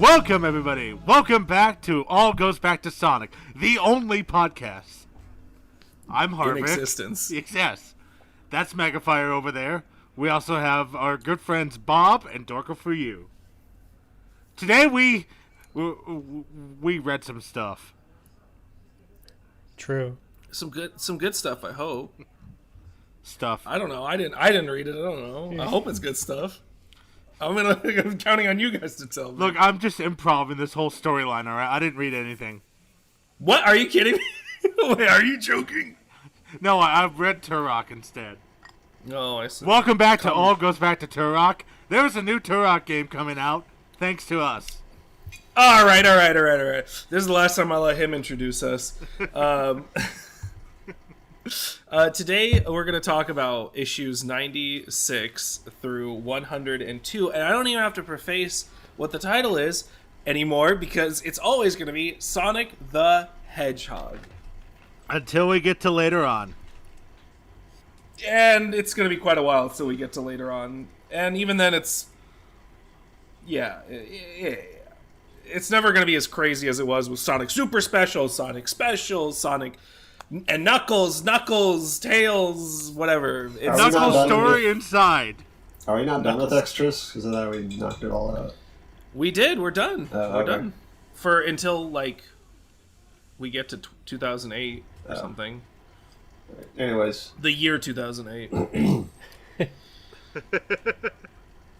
Welcome, everybody. Welcome back to All Goes Back to Sonic, the only podcast. I'm Harvek. In existence. Yes. That's MegaFire over there. We also have our good friends Bob and Dorka for you. Today we read some stuff. True. Some good stuff, I hope. Stuff. I don't know. I didn't read it. I don't know. I hope it's good stuff. I'm counting on you guys to tell me. Look, I'm just improvising this whole storyline, all right? I didn't read anything. What? Are you kidding me? Wait, are you joking? No, I've read Turok instead. No, I see. Welcome back to All Goes Back to Turok. There's a new Turok game coming out, thanks to us. All right. This is the last time I let him introduce us. Today we're going to talk about issues 96 through 102, and I don't even have to preface what the title is anymore because it's always going to be Sonic the Hedgehog. Until we get to later on. And it's going to be quite a while until we get to later on. And even then it's... Yeah. It's never going to be as crazy as it was with Sonic Super Special, Sonic Special, Sonic... And Knuckles, Tails, whatever. It's Knuckles' story inside. Are we not done with extras? Because then we knocked it all out. We did. We're done. We're done. For until, like, we get to 2008 or something. Anyways. The year 2008.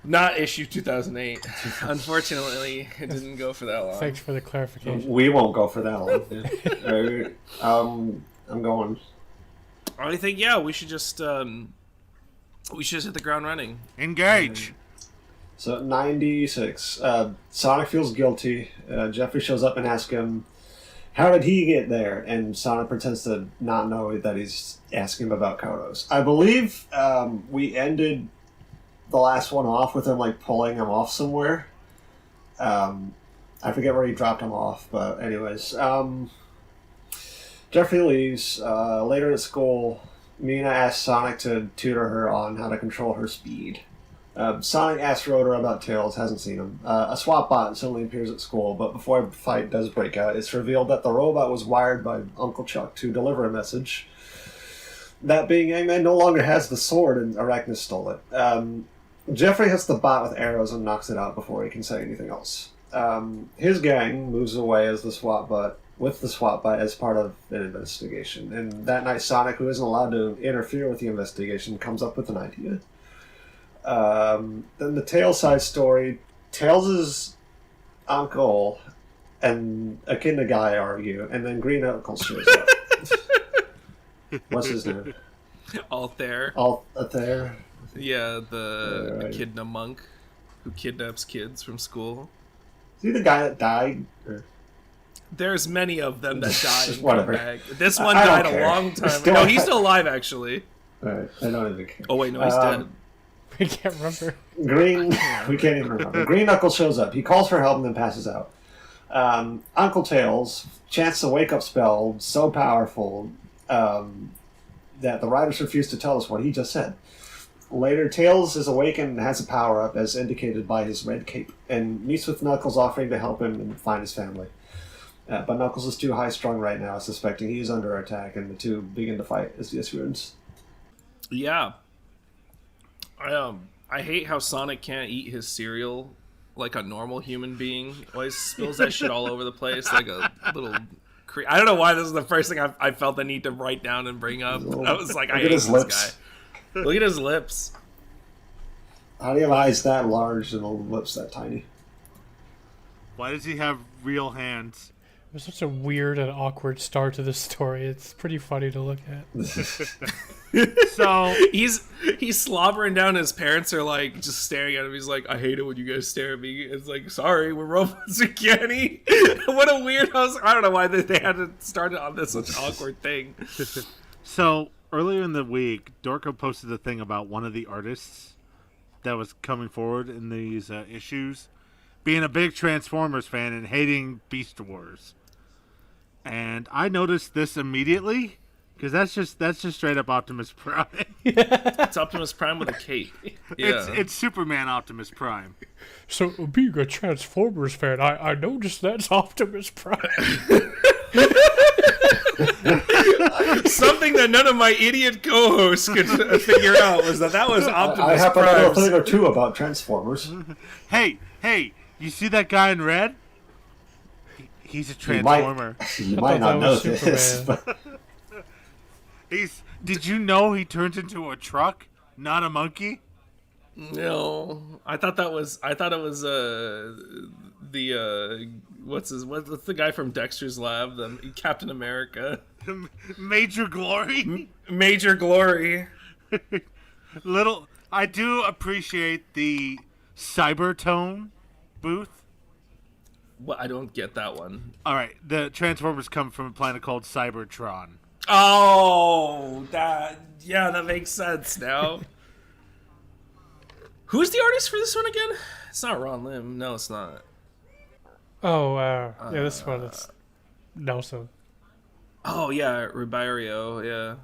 Not issue 2008. Unfortunately, it didn't go for that long. Thanks for the clarification. We won't go for that long. I'm going. I think, we should just hit the ground running. Engage. So 96. Sonic feels guilty. Jeffrey shows up and asks him, how did he get there? And Sonic pretends to not know that he's asking him about Kodos. I believe we ended the last one off with him like pulling him off somewhere. I forget where he dropped him off, but anyways. Jeffrey leaves. Later at school, Mina asks Sonic to tutor her on how to control her speed. Sonic asks Rotor about Tails, hasn't seen him. A SWAT bot suddenly appears at school, but before a fight does break out, it's revealed that the robot was wired by Uncle Chuck to deliver a message. That being, Eggman no longer has the sword and Arachnus stole it. Jeffrey hits the bot with arrows and knocks it out before he can say anything else. His gang moves away with the SWAT bot as part of an investigation. And that night, Sonic, who isn't allowed to interfere with the investigation, comes up with an idea. Then the Tails side story, Tails' uncle and a Echidna guy argue, and then Green Knuckles shows up. What's his name? Altair. Altair? Yeah, the Echidna monk who kidnaps kids from school. Is he the guy that died? Or? There's many of them that died. Whatever. This one died a long time ago. No, he's still alive, actually. Alright, I don't even care. Oh, wait, no, he's dead. We can't remember. We can't even remember. Green Knuckles shows up. He calls for help and then passes out. Uncle Tails chants a wake-up spell so powerful that the writers refuse to tell us what he just said. Later, Tails is awakened and has a power-up as indicated by his red cape, and meets with Knuckles offering to help him and find his family. But Knuckles is too high-strung right now, suspecting he is under attack, and the two begin to fight as the ruins. Yeah. I hate how Sonic can't eat his cereal like a normal human being. Always spills that shit all over the place like a little... I don't know why this is the first thing I felt the need to write down and bring up. I was like, I hate this guy. Look at his lips. How do you have eyes that large and the lips that tiny? Why does he have real hands? It was such a weird and awkward start to this story. It's pretty funny to look at. So he's slobbering down. His parents are like just staring at him. He's like, I hate it when you guys stare at me. It's like, sorry, we're robots again. What a weirdo. I don't know why they had to start it on this such awkward thing. So earlier in the week, Dorka posted a thing about one of the artists that was coming forward in these issues being a big Transformers fan and hating Beast Wars. And I noticed this immediately, Because that's just straight up Optimus Prime. It's Optimus Prime with a cape. Yeah. It's Superman Optimus Prime. So, being a Transformers fan, I noticed that's Optimus Prime. Something that none of my idiot co-hosts could figure out was that was Optimus I happen to know a Prime. thing or two about Transformers. Hey, you see that guy in red? He's a Transformer. You might not that know was this, Superman. but Did you know he turns into a truck, not a monkey? No, I thought it was what's the guy from Dexter's Lab, the Captain America, Major Glory. Major Glory. I do appreciate the Cybertone booth. Well, I don't get that one. All right, the Transformers come from a planet called Cybertron. Oh, that makes sense now. Who's the artist for this one again? It's not Ron Lim. No, it's not. Oh, yeah, this one is Nelson. Oh yeah, Ribeiro. Yeah.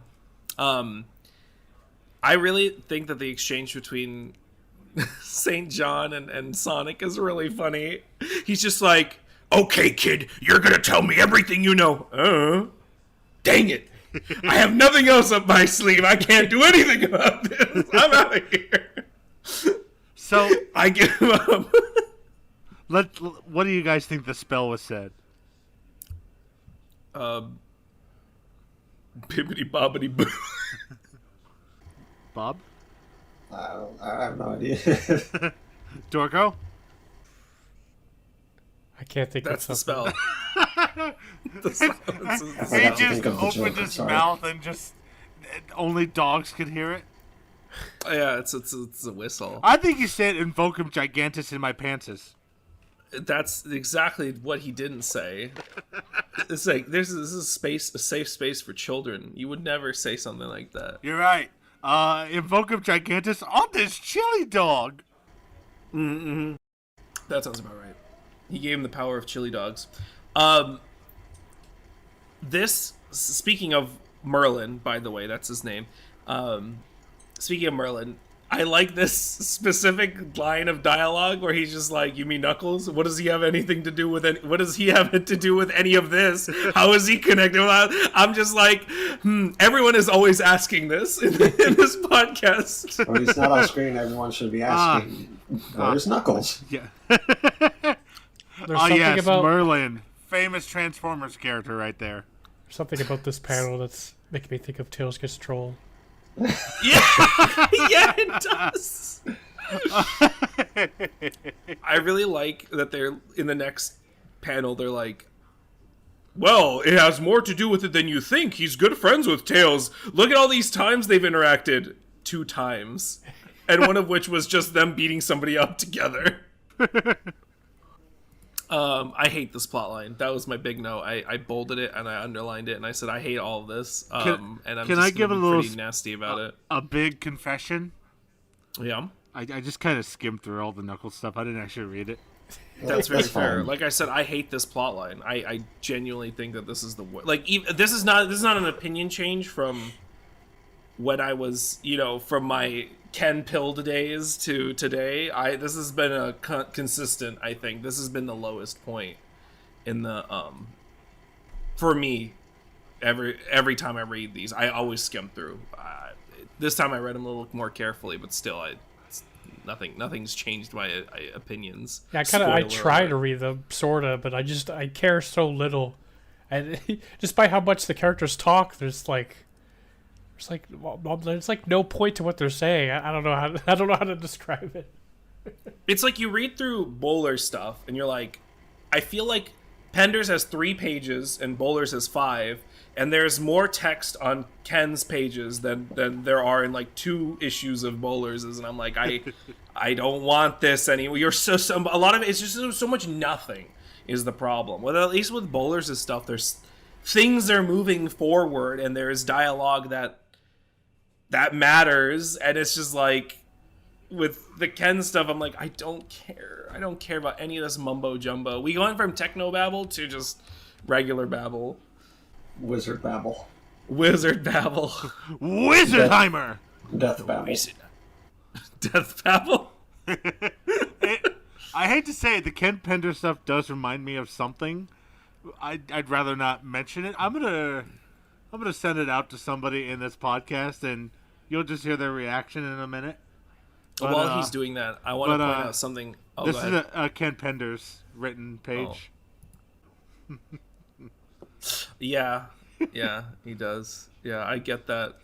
I really think that the exchange between St. John and Sonic is really funny. He's just like, "Okay, kid, you're gonna tell me everything you know." Dang it! I have nothing else up my sleeve. I can't do anything about this. I'm out of here. So I give up. what do you guys think the spell was said? Bibbity bobbity boo. Bob? I have no idea. Dorko? I can't think That's of the something. spell. He have to just think of the opened joke, I'm his sorry. mouth and just only dogs could hear it. Yeah, it's a whistle. I think he said "Invocum Gigantus in my pantses." That's exactly what he didn't say. It's like this is a safe space for children. You would never say something like that. You're right. Invocum Gigantus on this chili dog. That sounds about right. He gave him the power of chili dogs. Speaking of Merlin, by the way, that's his name. Speaking of Merlin, I like this specific line of dialogue where he's just like, "You mean Knuckles? What does he have anything to do with any? What does he have to do with any of this? How is he connected?" I'm just like, everyone is always asking this in this podcast. When he's not on screen, everyone should be asking, where's Knuckles? Yeah. There's Oh something yes, about Merlin, famous Transformers character right there. something about this panel that's making me think of Tails Gets Trolled. Yeah, yeah, it does. I really like that they're in the next panel. They're like, "Well, it has more to do with it than you think. He's good friends with Tails. Look at all these times they've interacted. 2 times, and one of which was just them beating somebody up together." I hate this plotline. That was my big no. I bolded it and I underlined it and I said I hate all of this. And I'm can just I give gonna a be little pretty nasty about it. A big confession. Yeah. I just kind of skimmed through all the Knuckles stuff. I didn't actually read it. That's very fair. fine. Like I said, I hate this plotline. I genuinely think that this is the this is not an opinion change from when I was, from my Ken pilled days to today. This has been a consistent. I think this has been the lowest point in the for me. Every time I read these, I always skim through. This time I read them a little more carefully, but still, nothing's changed my opinions. Yeah, I Spoiler try alert. to read them, sorta, but I care so little, and just by how much the characters talk, there's no point to what they're saying. I don't know how to describe it. It's like you read through Bowler's stuff, and you're like, I feel like Penders has 3 pages and Bowler's has 5, and there's more text on Ken's pages than there are in like 2 issues of Bowler's, and I'm like, I don't want this anymore. You're so a lot of it's just so much nothing is the problem. Well, at least with Bowler's stuff, there's things are moving forward, and there's dialogue that matters, and it's just like with the Ken stuff, I'm like, I don't care about any of this mumbo jumbo. We going from techno babble to just regular babble. Wizard babble. Wizard Babble. Wizardheimer. Death Battle. Death Babble. I hate to say it, the Ken Pender stuff does remind me of something. I'd rather not mention it. I'm gonna send it out to somebody in this podcast, and you'll just hear their reaction in a minute. But, While he's doing that, I want to point out something. Oh, this go is ahead. a Ken Pender's written page. Yeah, he does. Yeah, I get that.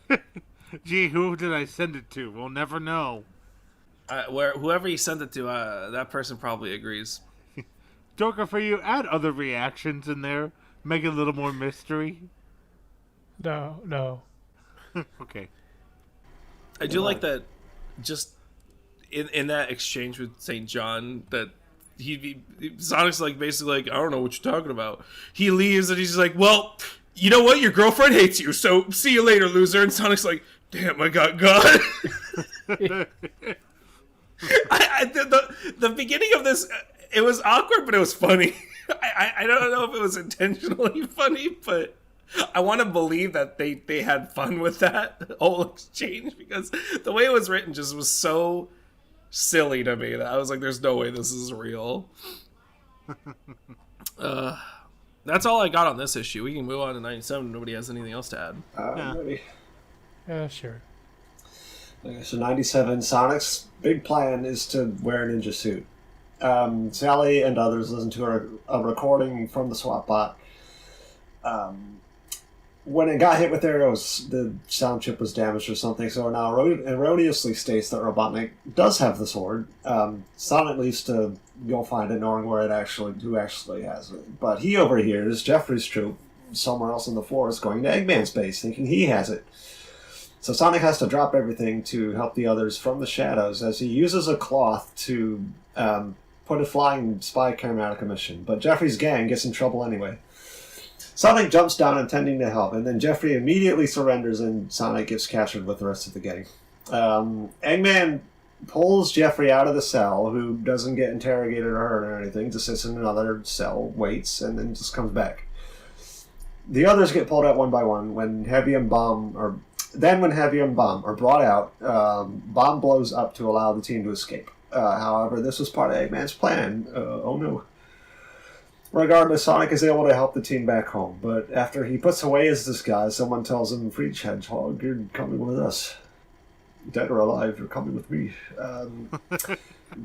Gee, who did I send it to? We'll never know. Whoever he sent it to, that person probably agrees. Joker, for you, add other reactions in there. Make it a little more mystery. No. Okay. I do like that. Just in that exchange with St. John, that Sonic's like basically like, I don't know what you're talking about. He leaves and he's like, well, you know what? Your girlfriend hates you, so see you later, loser. And Sonic's like, damn, I got God. The beginning of this, it was awkward, but it was funny. I don't know if it was intentionally funny, but I want to believe that they had fun with that whole exchange, because the way it was written just was so silly to me that I was like, there's no way this is real. That's all I got on this issue. We can move on to 97. Nobody has anything else to add. Maybe. Yeah, sure. Okay, so 97, Sonic's big plan is to wear a ninja suit. Sally and others listen to a recording from the swap bot. When it got hit with arrows, the sound chip was damaged or something, so it now erroneously states that Robotnik does have the sword. Sonic leaves to go find it, knowing who actually has it. But he overhears Jeffrey's troop somewhere else in the forest going to Eggman's base, thinking he has it. So Sonic has to drop everything to help the others from the shadows as he uses a cloth to put a flying spy camera out of commission. But Jeffrey's gang gets in trouble anyway. Sonic jumps down intending to help, and then Jeffrey immediately surrenders and Sonic gets captured with the rest of the gang. Eggman pulls Jeffrey out of the cell, who doesn't get interrogated or hurt or anything, just sits in another cell, waits, and then just comes back. The others get pulled out one by one when Heavy and Bomb are brought out. Bomb blows up to allow the team to escape. However, this was part of Eggman's plan. Oh no. Regardless, Sonic is able to help the team back home, but after he puts away his disguise, someone tells him, "Freak Hedgehog, you're coming with us. Dead or alive, you're coming with me."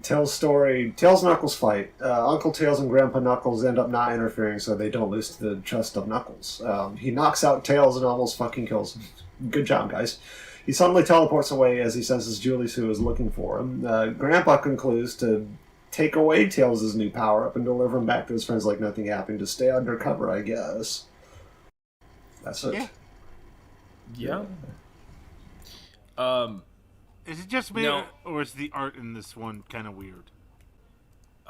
Tails Knuckles fight. Uncle Tails and Grandpa Knuckles end up not interfering so they don't lose the trust of Knuckles. He knocks out Tails and almost fucking kills him. Good job, guys. He suddenly teleports away as he senses Julie Sue is looking for him. Grandpa concludes to take away Tails' new power-up and deliver him back to his friends like nothing happened to stay undercover, I guess. That's it. Yeah. Is it just me, No. or is the art in this one kind of weird?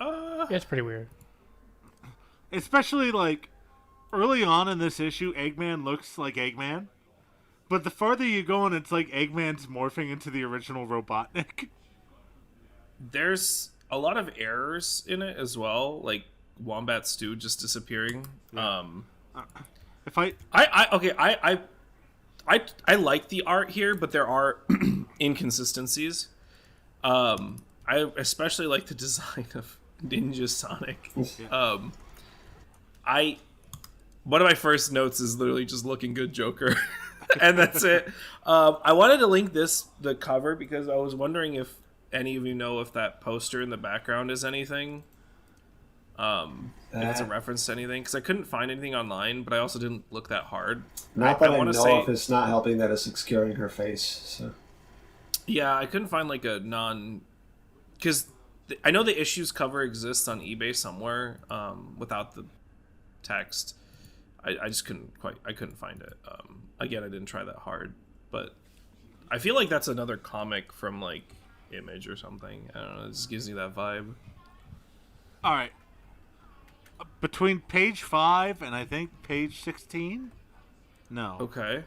Yeah, it's pretty weird. Especially, like, early on in this issue, Eggman looks like Eggman. But the farther you go on, it's like Eggman's morphing into the original Robotnik. There's a lot of errors in it as well, like Wombat Stew just disappearing. Yeah. If I like the art here, but there are inconsistencies. I especially like the design of Ninja Sonic. One of my first notes is literally just looking good Joker. And that's it. I wanted to link the cover because I was wondering if any of you know if that poster in the background is anything. If it's a reference to anything, because I couldn't find anything online, but I also didn't look that hard. Not that I wanna know say- if it's not helping that it's obscuring her face. So. Yeah, I couldn't find like a non, because I know the issues cover exists on eBay somewhere without the text. I just couldn't find it. Again, I didn't try that hard, but I feel like that's another comic from like Image or something. I don't know. It just gives me that vibe. All right. Between page 5 and I think page 16? No. Okay.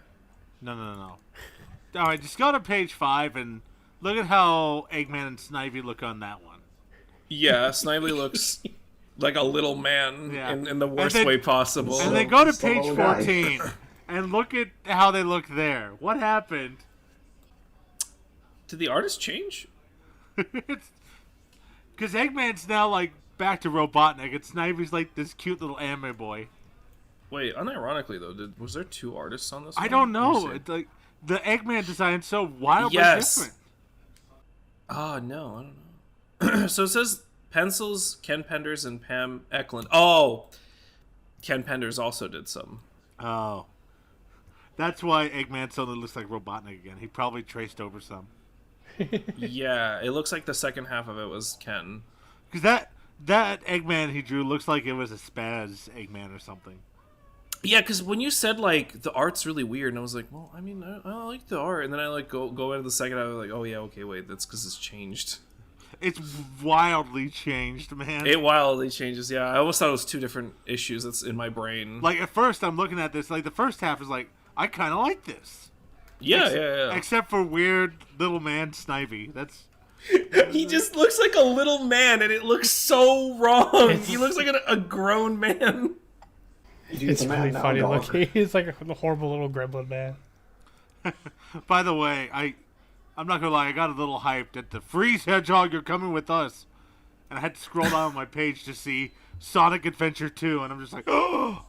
No. All right, just go to page 5 and look at how Eggman and Snivy look on that one. Yeah, Snively looks like a little man Yeah. in the worst then- way possible. And then go to It's the page little guy. 14, and look at how they look there. What happened? Did the artist change? Because Eggman's now like back to Robotnik, and Snively's like this cute little anime boy. Wait, unironically though, was there 2 artists on this? I one? don't Let me know. see. It's like the Eggman design's so wildly Yes. different. Oh no, I don't know. So it says pencils, Ken Penders, and Pam Eklund. Oh, Ken Penders also did some. Oh, that's why Eggman suddenly looks like Robotnik again. He probably traced over some. Yeah, it looks like the second half of it was Ken. Because that Eggman he drew looks like it was a Spaz Eggman or something. Yeah, because when you said like the art's really weird, and I was like, well, I mean, I like the art, and then I like go into the second half, I was like, oh yeah, okay, wait, that's because it's changed. It's wildly changed, man. It wildly changes. Yeah, I almost thought it was 2 different issues. That's in my brain. Like at first, I'm looking at this. Like the first half is like, I kind of like this. Yeah. Except for weird little man Snivy. That's He just looks like a little man, and it looks so wrong. He looks like a grown man. It's really funny looking. He's like a horrible little gremlin man. By the way, I'm not gonna lie, I got a little hyped at the Freeze Hedgehog, you're coming with us. And I had to scroll down my page to see Sonic Adventure 2, and I'm just like, oh!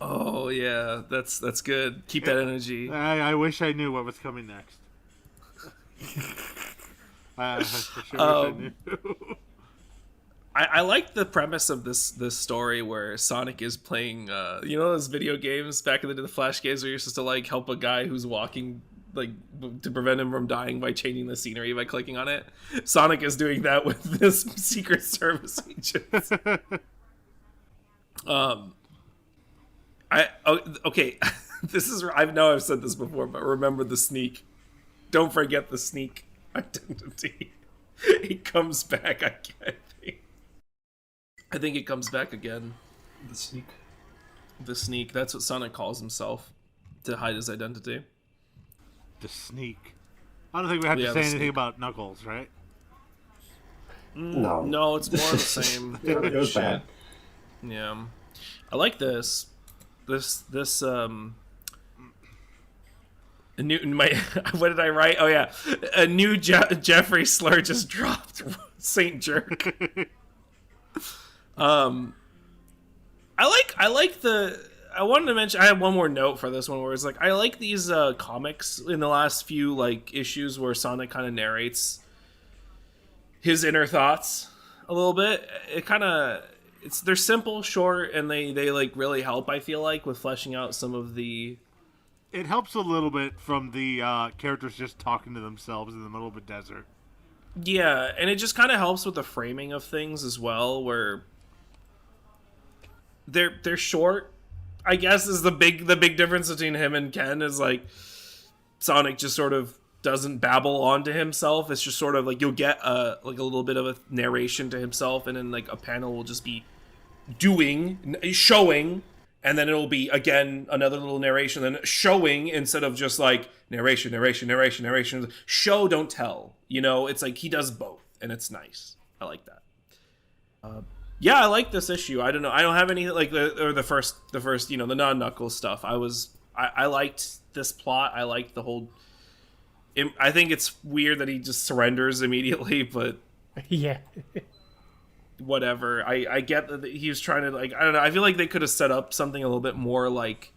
Oh yeah, that's good. Keep that energy. I wish I knew what was coming next. I for sure wish I knew. I like the premise of this story where Sonic is playing, you know, those video games back in the Flash games where you're supposed to like help a guy who's walking, like to prevent him from dying by changing the scenery by clicking on it. Sonic is doing that with this Secret Service agent. Okay, this is, I know I've said this before, but remember the sneak. Don't forget the sneak identity. It comes back, I think it comes back again. The sneak. The sneak. That's what Sonic calls himself to hide his identity. The sneak. I don't think we have to say anything about Knuckles, right? No, it's more of the same. It was bad. Yeah, I like this. A new what did I write? Oh yeah, a new Jeffrey slur just dropped. Saint Jerk. I like the. I wanted to mention. I have one more note for this one, where it's like I like these comics in the last few like issues where Sonic kind of narrates his inner thoughts a little bit. It kind of they're simple, short, and they like really help. I feel like with fleshing out some of the. It helps a little bit from the characters just talking to themselves in the middle of a desert. Yeah, and it just kind of helps with the framing of things as well, where they're short. I guess is the big difference between him and Ken is like Sonic just sort of doesn't babble onto himself. It's just sort of like you'll get like a little bit of a narration to himself, and then like a panel will just be showing, and then it'll be again another little narration, then showing instead of just like narration. Show, don't tell. You know, it's like he does both, and it's nice. I like that. Yeah, I like this issue. I don't know. I don't have any like the first you know the non-Knuckles stuff. I liked this plot. I liked the whole. I think it's weird that he just surrenders immediately, but Yeah. whatever. I get that he was trying to like I don't know. I feel like they could have set up something a little bit more like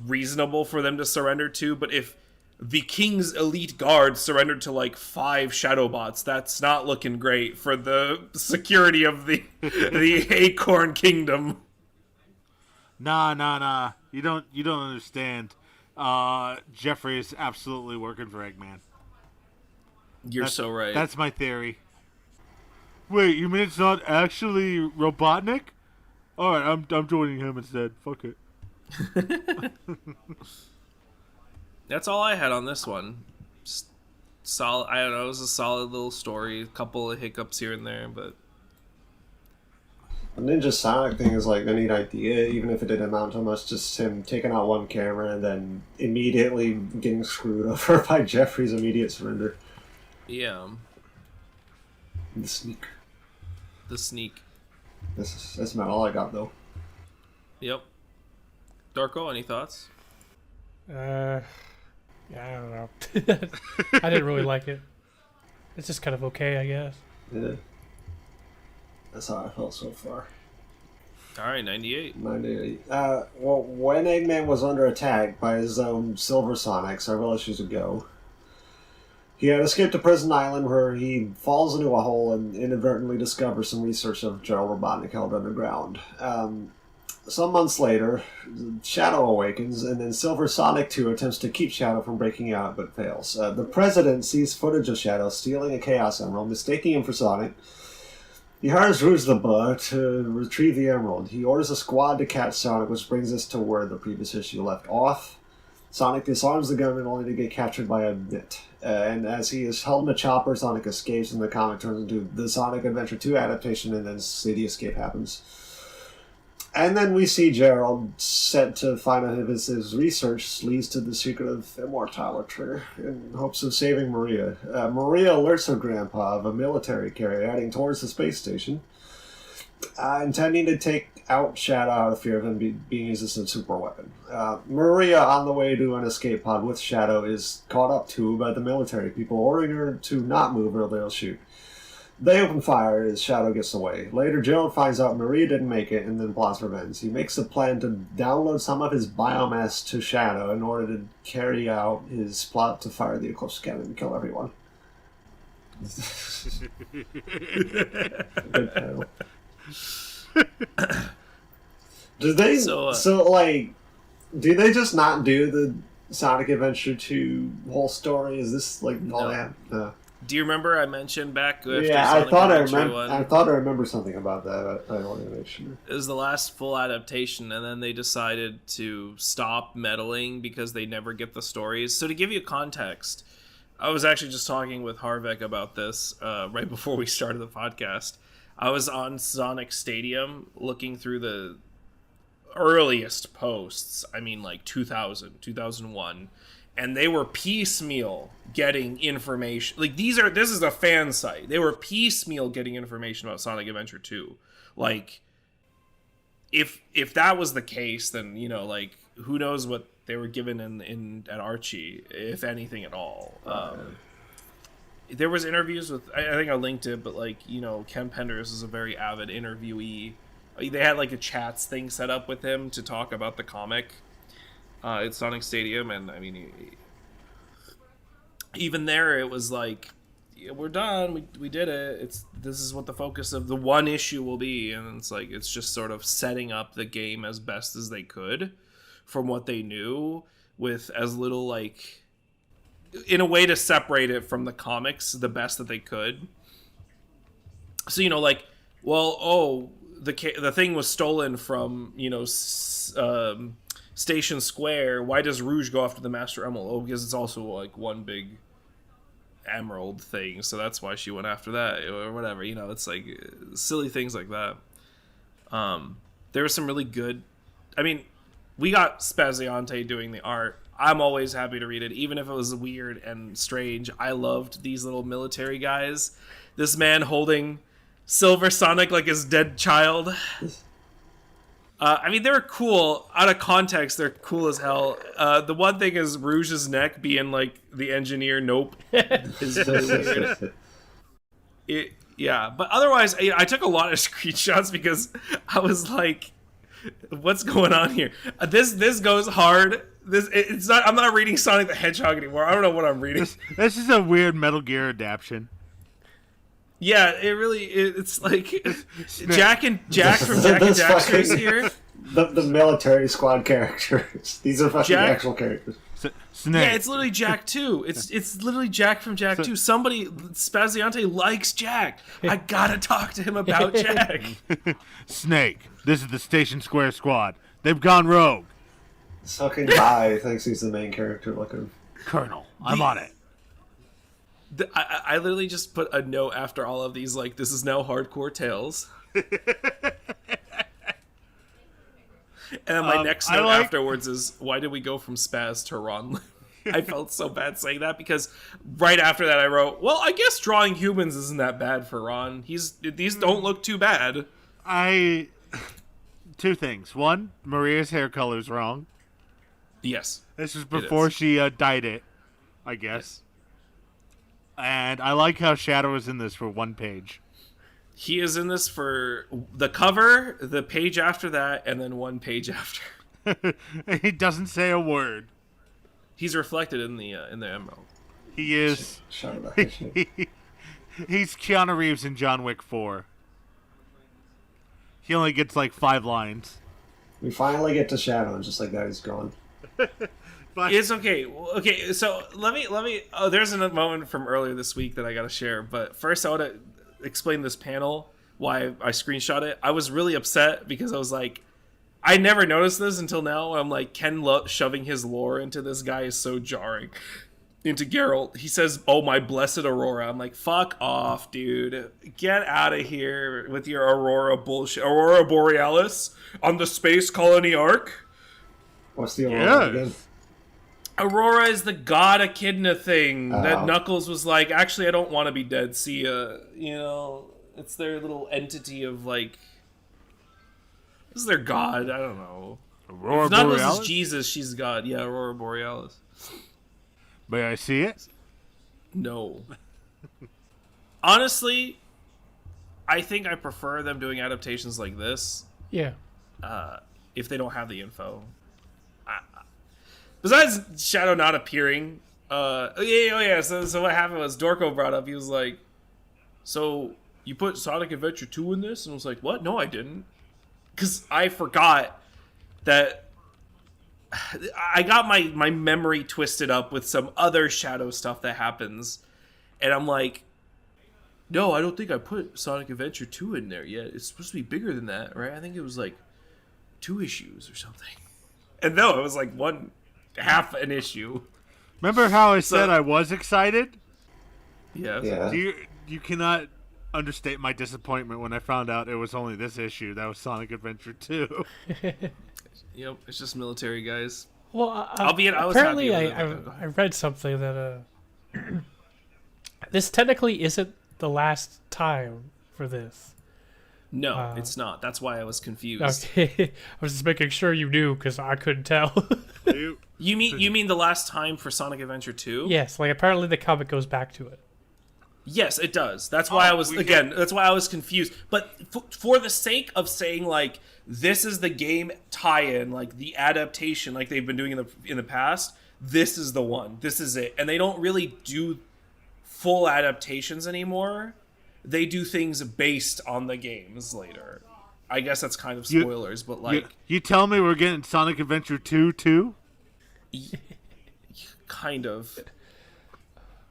reasonable for them to surrender to. But if the King's elite guard surrendered to like 5 Shadowbots, that's not looking great for the security of the Acorn Kingdom. Nah. You don't understand. Jeffrey is absolutely working for Eggman. That's so right. That's my theory. Wait, you mean it's not actually Robotnik? Alright, I'm joining him instead. Fuck it. That's all I had on this one. Just solid. I don't know. It was a solid little story. A couple of hiccups here and there, but The Ninja Sonic thing is like a neat idea, even if it didn't amount to much. Just him taking out one camera and then immediately getting screwed over by Jeffrey's immediate surrender. yeah, The sneak. the sneak. That's about all I got though. Yep. Darko, any thoughts? Yeah, I don't know. I didn't really like it. It's just kind of okay, I guess. Yeah. That's how I felt so far. All right, 98. 98. Well, when Eggman was under attack by his own Silver Sonic several issues ago, he had escaped to Prison Island where he falls into a hole and inadvertently discovers some research of Gerald Robotnik held underground. Some months later, Shadow awakens, and then Silver Sonic 2 attempts to keep Shadow from breaking out, but fails. The President sees footage of Shadow stealing a Chaos Emerald, mistaking him for Sonic. He hires Rouge the Bug to retrieve the Emerald. He orders a squad to catch Sonic, which brings us to where the previous issue left off. Sonic disarms the gunman only to get captured by a Bit. And as he is held in a chopper, Sonic escapes, and the comic turns into the Sonic Adventure 2 adaptation, and then City Escape happens. And then we see Gerald set to find out if his research leads to the secret of immortality in hopes of saving Maria. Maria alerts her grandpa of a military carrier heading towards the space station, intending to take out Shadow out of fear of him being used as a superweapon. Maria, on the way to an escape pod with Shadow, is caught up to by the military people, ordering her to not move or they'll shoot. They open fire as Shadow gets away. Later, Gerald finds out Maria didn't make it and then plots revenge. He makes a plan to download some of his biomass to Shadow in order to carry out his plot to fire the Eclipse Cannon and kill everyone. Good title. Do they do they just not do the Sonic Adventure 2 whole story? Is this like all that? No. Do you remember I mentioned back? Yeah, I thought I remember something about that. I wanted to make sure. It was the last full adaptation, and then they decided to stop meddling because they never get the stories. So to give you context, I was actually just talking with Harvek about this right before we started the podcast. I was on Sonic Stadium looking through the earliest posts. I mean, like 2000, 2001. And they were piecemeal getting information. Like, this is a fan site. They were piecemeal getting information about Sonic Adventure 2. Like, if that was the case, then, you know, like, who knows what they were given at Archie, if anything at all. There was interviews with, I think I linked it, but, like, you know, Ken Penders is a very avid interviewee. They had, like, a chats thing set up with him to talk about the comic. At Sonic Stadium, and I mean, even there, it was like, yeah, we're done. We did it. This is what the focus of the one issue will be, and it's like it's just sort of setting up the game as best as they could from what they knew, with as little, like, in a way to separate it from the comics the best that they could. So, you know, like, well, the thing was stolen from, you know, Station Square. Why does Rouge go after the Master Emerald? Oh, because it's also like one big emerald thing, so that's why she went after that, or whatever. You know, it's like silly things like that. There was some really good. I mean, we got Spaziante doing the art. I'm always happy to read it, even if it was weird and strange. I loved these little military guys. This man holding Silver Sonic like his dead child. I mean, they were cool. Out of context, they're cool as hell. The one thing is Rouge's neck being like the engineer Nope is really weird. Yeah, but otherwise, I took a lot of screenshots because I was like, what's going on here? This goes hard. It's not. I'm not reading Sonic the Hedgehog anymore. I don't know what I'm reading. This is a weird Metal Gear adaptation. Yeah, it's like Jak from Jak and Daxter is here. The military squad characters. These are fucking actual characters. Snake. Yeah, it's literally Jak 2. It's literally Jak from Jak 2. Somebody, Spaziante likes Jak. I gotta talk to him about Jak. Snake. This is the Station Square squad. They've gone rogue. This fucking guy thinks he's the main character looking. Colonel, I'm on it. I literally just put a note after all of these, like, this is now Hardcore Tales. And then my next note afterwards is, why did we go from Spaz to Ron? I felt so bad saying that, because right after that I wrote, well, I guess drawing humans isn't that bad for Ron. These don't look too bad. Two things. One, Maria's hair color's wrong. Yes. This was before she dyed it, I guess. Yes. And I like how Shadow is in this for one page. He is in this for the cover, the page after that, and then one page after. He doesn't say a word. He's reflected in the emerald. He is. He's Keanu Reeves in John Wick 4. He only gets like 5 lines. We finally get to Shadow, and just like that, he's gone. But it's okay. Okay, so let me. Oh, there's a moment from earlier this week that I got to share. But first, I want to explain this panel. Why I screenshot it. I was really upset because I was like, I never noticed this until now. I'm like, Ken shoving his lore into this guy is so jarring. Into Geralt, he says, "Oh, my blessed Aurora." I'm like, fuck off, dude. Get out of here with your Aurora bullshit. Aurora Borealis on the Space Colony Arc. What's the Aurora again? Aurora is the god echidna thing that Knuckles was like, actually, I don't want to be dead. See ya. You know, it's their little entity of like, this is their god. I don't know. Aurora if Knuckles Borealis? is Jesus, she's God. Yeah, Aurora Borealis. May I see it? No. Honestly, I think I prefer them doing adaptations like this. Yeah. If they don't have the info. Besides Shadow not appearing, So what happened was Dorko brought up. He was like, "So you put Sonic Adventure 2 in this?" And I was like, "What? No, I didn't." Because I forgot that I got my memory twisted up with some other Shadow stuff that happens, and I'm like, "No, I don't think I put Sonic Adventure 2 in there yet. It's supposed to be bigger than that, right? I think it was like 2 issues or something." And no, it was like half an issue. Remember how I said I was excited? Yeah. You cannot understate my disappointment when I found out it was only this issue. That was Sonic Adventure 2. Yep, it's just military guys. Well, apparently I read something that this technically isn't the last time for this. No, it's not. That's why I was confused. Okay. I was just making sure you knew because I couldn't tell. You mean the last time for Sonic Adventure 2? Yes, like apparently the comic goes back to it. Yes, it does. That's why that's why I was confused. But for the sake of saying like this is the game tie-in, like the adaptation, like they've been doing in the past, this is the one. This is it. And they don't really do full adaptations anymore. They do things based on the games later. I guess that's kind of spoilers, but like you tell me we're getting Sonic Adventure 2 too? Kind of.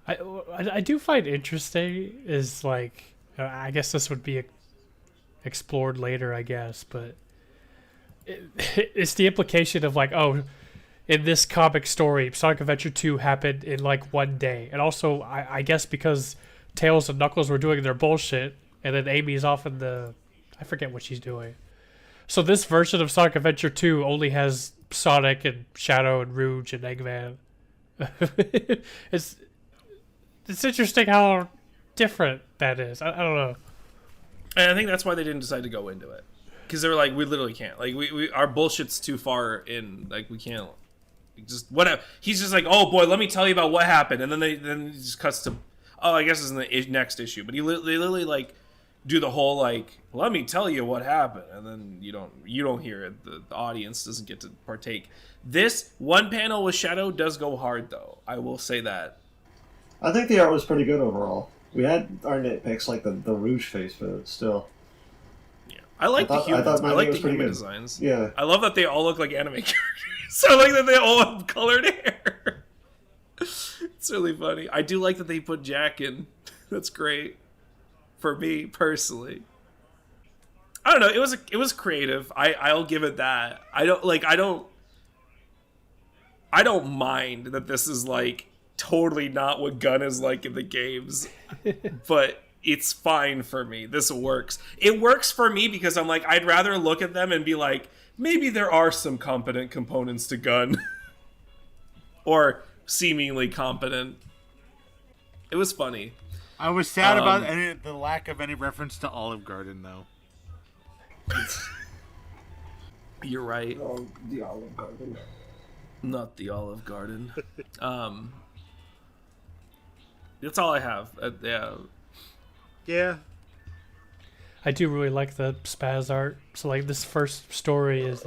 I do find interesting is like I guess this would be explored later, I guess, but it's the implication of like, oh, in this comic story, Sonic Adventure 2 happened in like one day, and also I guess because Tails and Knuckles were doing their bullshit, and then Amy's off in I forget what she's doing. So this version of Sonic Adventure 2 only has Sonic and Shadow and Rouge and Eggman. It's interesting how different that is. I don't know. And I think that's why they didn't decide to go into it. Because they were like, we literally can't. Like, we our bullshit's too far in. Like, we can't. Just whatever. He's just like, oh boy, let me tell you about what happened. And then he just cuts to, oh, I guess it's in the next issue. But they literally like do the whole like, let me tell you what happened, and then you don't hear it. The audience doesn't get to partake. This one panel with Shadow does go hard, though. I will say that. I think the art was pretty good overall. We had our nitpicks like the Rouge face, but still. Yeah, I like the humans. I like the human designs. Yeah, I love that they all look like anime characters. So I like that they all have colored hair. It's really funny. I do like that they put Jak in. That's great. For me personally, I don't know. It was creative. I'll give it that. I don't mind that this is like totally not what Gun is like in the games, but it's fine for me. This works. It works for me because I'm like, I'd rather look at them and be like, maybe there are some competent components to Gun, or seemingly competent. It was funny. I was sad about the lack of any reference to Olive Garden, though. You're right. Oh, the Olive Garden. Not the Olive Garden. That's all I have. Yeah. Yeah. I do really like the spaz art. So like this first story is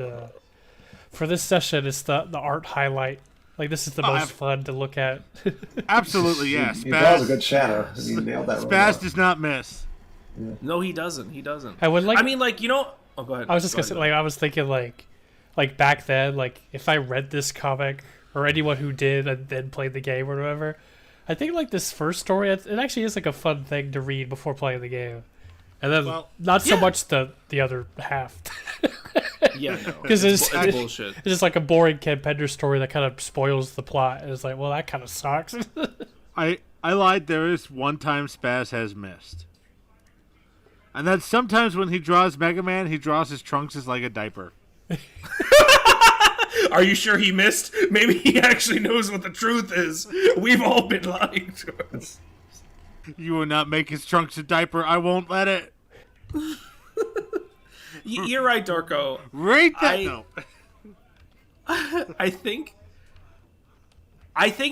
for this session, it's the art highlight. Like this is the most fun to look at. Absolutely, yeah. He draws a good shadow. He nailed that. Spaz does not miss. Yeah. No, he doesn't. He doesn't. I would like. I mean, like, you know. Oh, go ahead. I was just gonna say, like, I was thinking, like back then, like, if I read this comic or anyone who did and then played the game or whatever, I think like this first story, it actually is like a fun thing to read before playing the game, and then not so much the other half. Yeah, because it's bullshit. It's just like a boring Ken Pender story that kind of spoils the plot, and it's like, well, that kind of sucks. I lied. There is one time Spaz has missed, and that's sometimes when he draws Mega Man, he draws his trunks as like a diaper. Are you sure he missed? Maybe he actually knows what the truth is. We've all been lying to us. You will not make his trunks a diaper. I won't let it. You're right, Dorko. Rate that. No. I think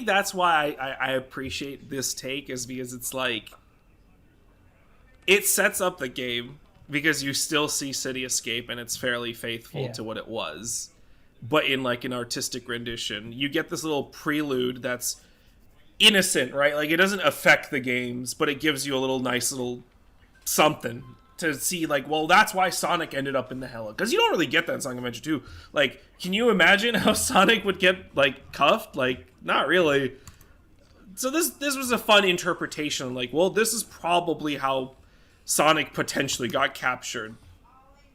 that's why I appreciate this take, is because it's like it sets up the game because you still see City Escape and it's fairly faithful to what it was, but in like an artistic rendition. You get this little prelude that's innocent, right? Like it doesn't affect the games, but it gives you a little nice little something to see, like, well, that's why Sonic ended up in the hella, because you don't really get that in Sonic Adventure 2. Like, can you imagine how Sonic would get like cuffed? Like, not really. So this was a fun interpretation. Like, well, this is probably how Sonic potentially got captured.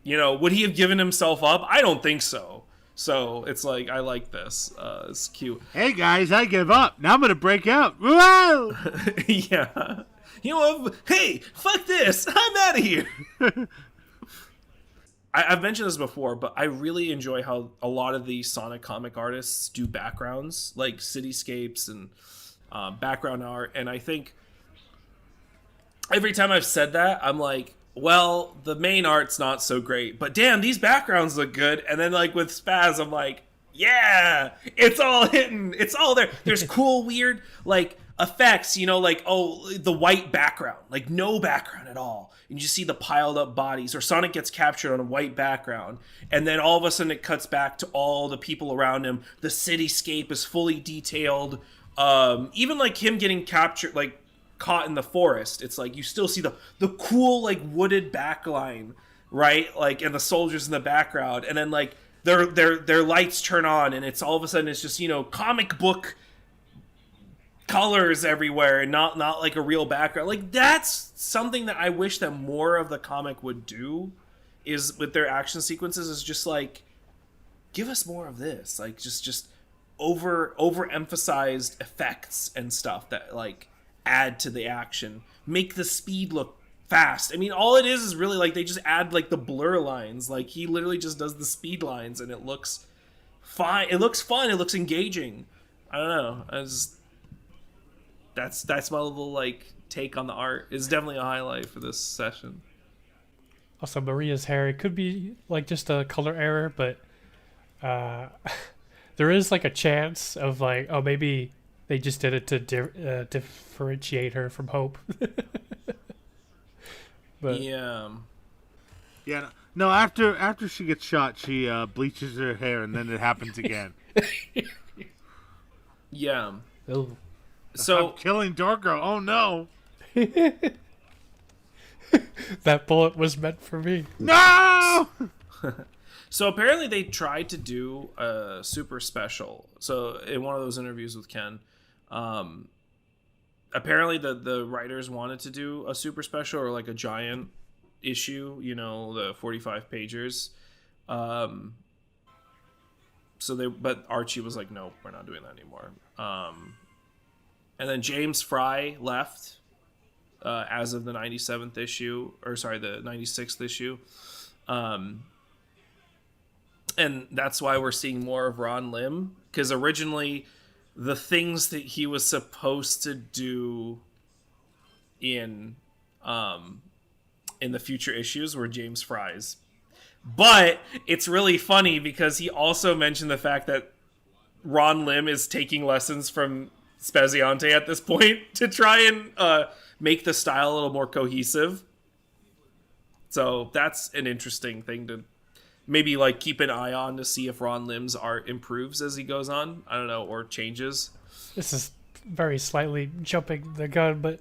You know, would he have given himself up? I don't think so. So it's like, I like this. It's cute. Hey guys, I give up. Now I'm gonna break out. Whoa! Yeah. You know, hey, fuck this. I'm out of here. I've mentioned this before, but I really enjoy how a lot of the Sonic comic artists do backgrounds, like cityscapes and background art. And I think every time I've said that, I'm like, well, the main art's not so great, but damn, these backgrounds look good. And then like with Spaz, I'm like, yeah, it's all hitting. It's all there. There's cool, weird, like, effects, you know, like, oh, the white background, like no background at all, and you just see the piled up bodies, or Sonic gets captured on a white background, and then all of a sudden it cuts back to all the people around him. The cityscape is fully detailed. Even like him getting captured, like caught in the forest, it's like you still see the cool like wooded backline, right? Like, and the soldiers in the background, and then like their lights turn on, and it's all of a sudden it's just, you know, comic book colors everywhere, and not like a real background. Like, that's something that I wish that more of the comic would do, is with their action sequences, is just like, give us more of this. Like, just overemphasized effects and stuff that like add to the action, make the speed look fast. I mean, all it is really like they just add like the blur lines. Like, he literally just does the speed lines and it looks fine. It looks fun. It looks engaging. I don't know. That's my little like take on the art. It's definitely a highlight for this session. Also, Maria's hair, it could be like just a color error, but there is like a chance of like, oh, maybe they just did it to differentiate her from Hope. But yeah. No, after she gets shot, she bleaches her hair, and then it happens again. Yeah. Oh. So I'm killing Dorko. Oh no! That bullet was meant for me. No! So apparently they tried to do a super special. So in one of those interviews with Ken, apparently the writers wanted to do a super special, or like a giant issue, you know, the 45 pagers. But Archie was like, nope, we're not doing that anymore. And then James Fry left as of the 97th issue, or sorry, the 96th issue. And that's why we're seeing more of Ron Lim, because originally the things that he was supposed to do in the future issues were James Fry's. But it's really funny because he also mentioned the fact that Ron Lim is taking lessons from Spaziante at this point to try and make the style a little more cohesive. So that's an interesting thing to maybe like keep an eye on to see if Ron Lim's art improves as he goes on. I don't know, or changes. This is very slightly jumping the gun, but